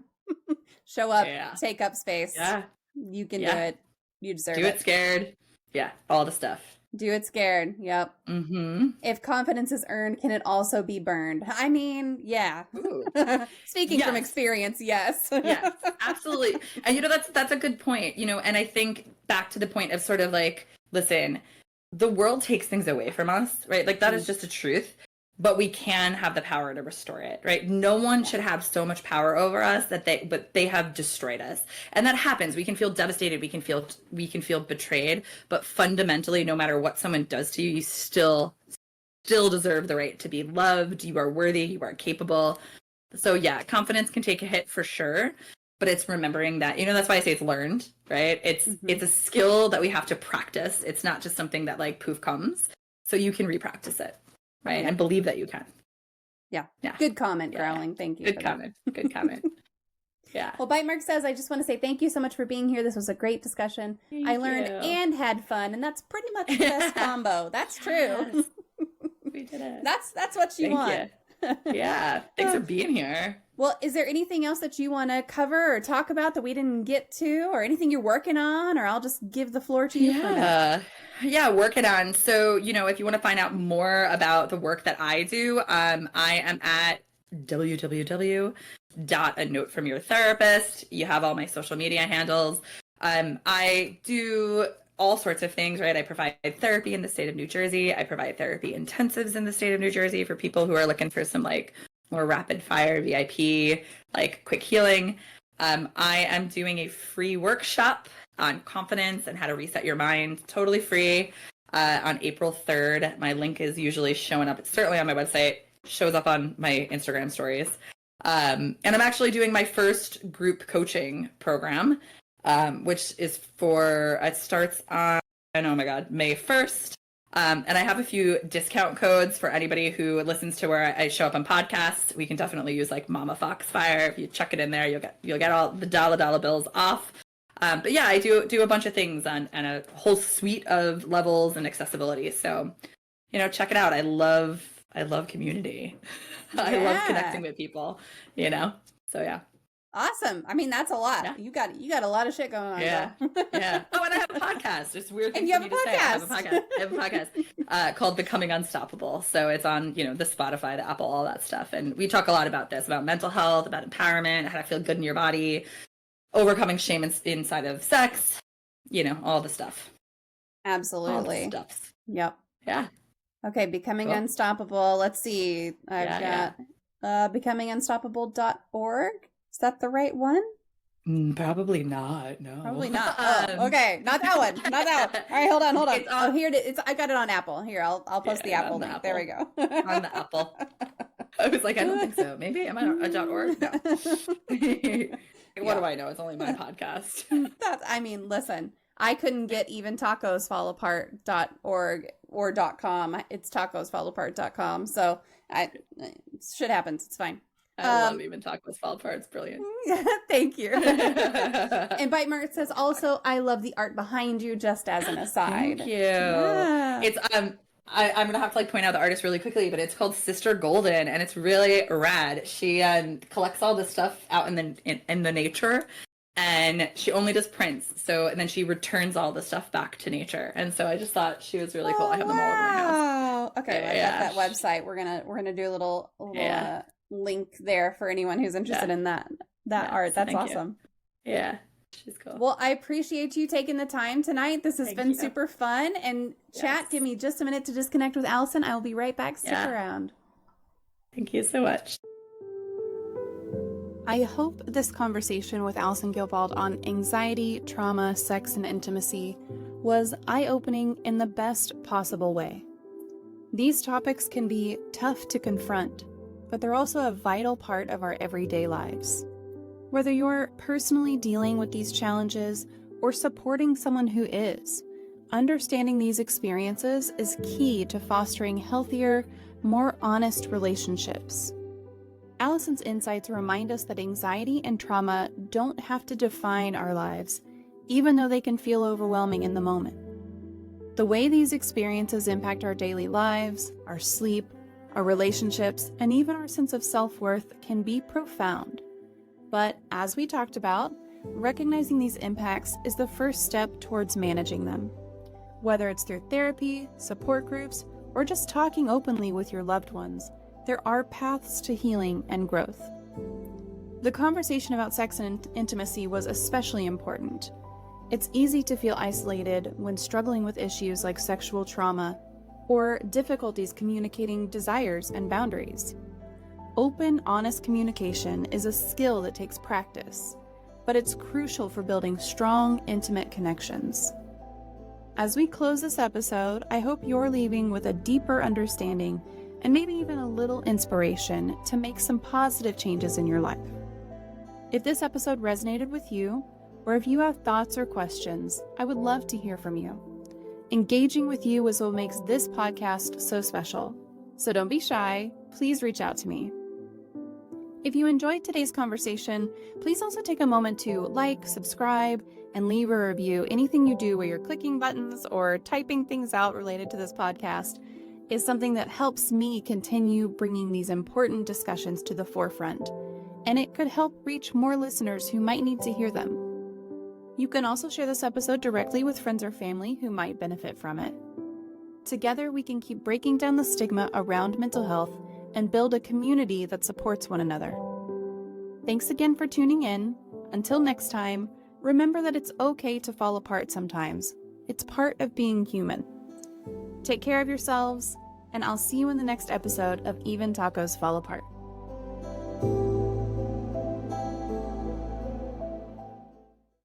Show up, take up space. Yeah. You can do it. You deserve it. Do it scared. Yeah, all the stuff. Do it scared. Yep. Mm-hmm. If confidence is earned, can it also be burned? I mean, yeah. Speaking from experience, yes. Yes, absolutely. And that's a good point. And I think back to the point of sort of like, listen, the world takes things away from us, right? Like that is just a truth. But we can have the power to restore it, right? No one should have so much power over us but they have destroyed us. And that happens. We can feel devastated. We can feel betrayed. But fundamentally, no matter what someone does to you, you still deserve the right to be loved. You are worthy. You are capable. So yeah, confidence can take a hit for sure. But it's remembering that, that's why I say it's learned, right? It's a skill that we have to practice. It's not just something that like poof comes. So you can repractice it. Right. And believe that you can. Yeah. Good comment, Growling. Thank you. Good comment. Good comment. Yeah. Well, Bite Mark says, I just want to say thank you so much for being here. This was a great discussion. I learned and had fun, and that's pretty much the best combo. That's true. Yes. We did it. That's what you want. Yeah. Thanks for being here. Well, is there anything else that you want to cover or talk about that we didn't get to, or anything you're working on, or I'll just give the floor to you for that? Yeah, working on. So, if you want to find out more about the work that I do, I am at www.anotefromyourtherapist. You have all my social media handles. I do all sorts of things, right? I provide therapy in the state of New Jersey. I provide therapy intensives in the state of New Jersey for people who are looking for some like more rapid fire VIP, like quick healing. I am doing a free workshop on confidence and how to reset your mind, totally free, on April 3rd. My link is usually showing up. It's certainly on my website, shows up on my Instagram stories. And I'm actually doing my first group coaching program, which is it starts on, oh my God, May 1st. And I have a few discount codes for anybody who listens to where I show up on podcasts. We can definitely use like MommaFoxFire. If you chuck it in there, you'll get all the dollar bills off. But yeah, I do a bunch of things and a whole suite of levels and accessibility. So, check it out. I love community. Yeah. I love connecting with people, So yeah. Awesome. I mean, that's a lot. Yeah. You got a lot of shit going on. Yeah. Yeah. Oh, and I have a podcast. It's weird. And you have a podcast. I have a podcast called Becoming Unstoppable. So it's on, the Spotify, the Apple, all that stuff. And we talk a lot about this, about mental health, about empowerment, how to feel good in your body, overcoming shame inside of sex, all the stuff. Absolutely. All the stuff. Yep. Yeah. Okay. Becoming Unstoppable. Let's see. I've got becomingunstoppable.org. Is that the right one? Probably not. No. Probably not. Oh, okay. Not that one. Not that one. All right. Hold on. Here it is. I got it on Apple. Here, I'll post the Apple link. There we go. On the Apple. I was like, I don't think so. Maybe am I a .org? No. What do I know? It's only my podcast. Listen, I couldn't get even tacosfallapart.org or .com. It's tacosfallapart.com. So shit happens. It's fine. I love Even Tacos Fall Apart. It's brilliant. Thank you. And Bite Mark says also, I love the art behind you, just as an aside. Thank you. Yeah. It's I'm gonna have to point out the artist really quickly, but it's called Sister Golden, and it's really rad. She collects all this stuff out in the nature, and she only does prints. So and then she returns all the stuff back to nature, and so I just thought she was really cool. I have them all over my house. Okay, well, I got that website. We're gonna do a little link there for anyone who's interested in that art. That's awesome. You. Yeah, she's cool. Well, I appreciate you taking the time tonight. This has been super fun. And chat, give me just a minute to disconnect with Allison. I will be right back. Stick around. Thank you so much. I hope this conversation with Allison Guilbault on anxiety, trauma, sex, and intimacy was eye-opening in the best possible way. These topics can be tough to confront, but they're also a vital part of our everyday lives. Whether you're personally dealing with these challenges or supporting someone who is, understanding these experiences is key to fostering healthier, more honest relationships. Allison's insights remind us that anxiety and trauma don't have to define our lives, even though they can feel overwhelming in the moment. The way these experiences impact our daily lives, our sleep, our relationships, and even our sense of self-worth can be profound. But as we talked about, recognizing these impacts is the first step towards managing them. Whether it's through therapy, support groups, or just talking openly with your loved ones, there are paths to healing and growth. The conversation about sex and intimacy was especially important. It's easy to feel isolated when struggling with issues like sexual trauma or difficulties communicating desires and boundaries. Open, honest communication is a skill that takes practice, but it's crucial for building strong, intimate connections. As we close this episode, I hope you're leaving with a deeper understanding and maybe even a little inspiration to make some positive changes in your life. If this episode resonated with you, or if you have thoughts or questions, I would love to hear from you. Engaging with you is what makes this podcast so special. So don't be shy. Please reach out to me. If you enjoyed today's conversation, please also take a moment to like, subscribe, and leave a review. Anything you do where you're clicking buttons or typing things out related to this podcast is something that helps me continue bringing these important discussions to the forefront, and it could help reach more listeners who might need to hear them. You can also share this episode directly with friends or family who might benefit from it. Together, we can keep breaking down the stigma around mental health and build a community that supports one another. Thanks again for tuning in. Until next time, remember that it's okay to fall apart sometimes. It's part of being human. Take care of yourselves, and I'll see you in the next episode of Even Tacos Fall Apart.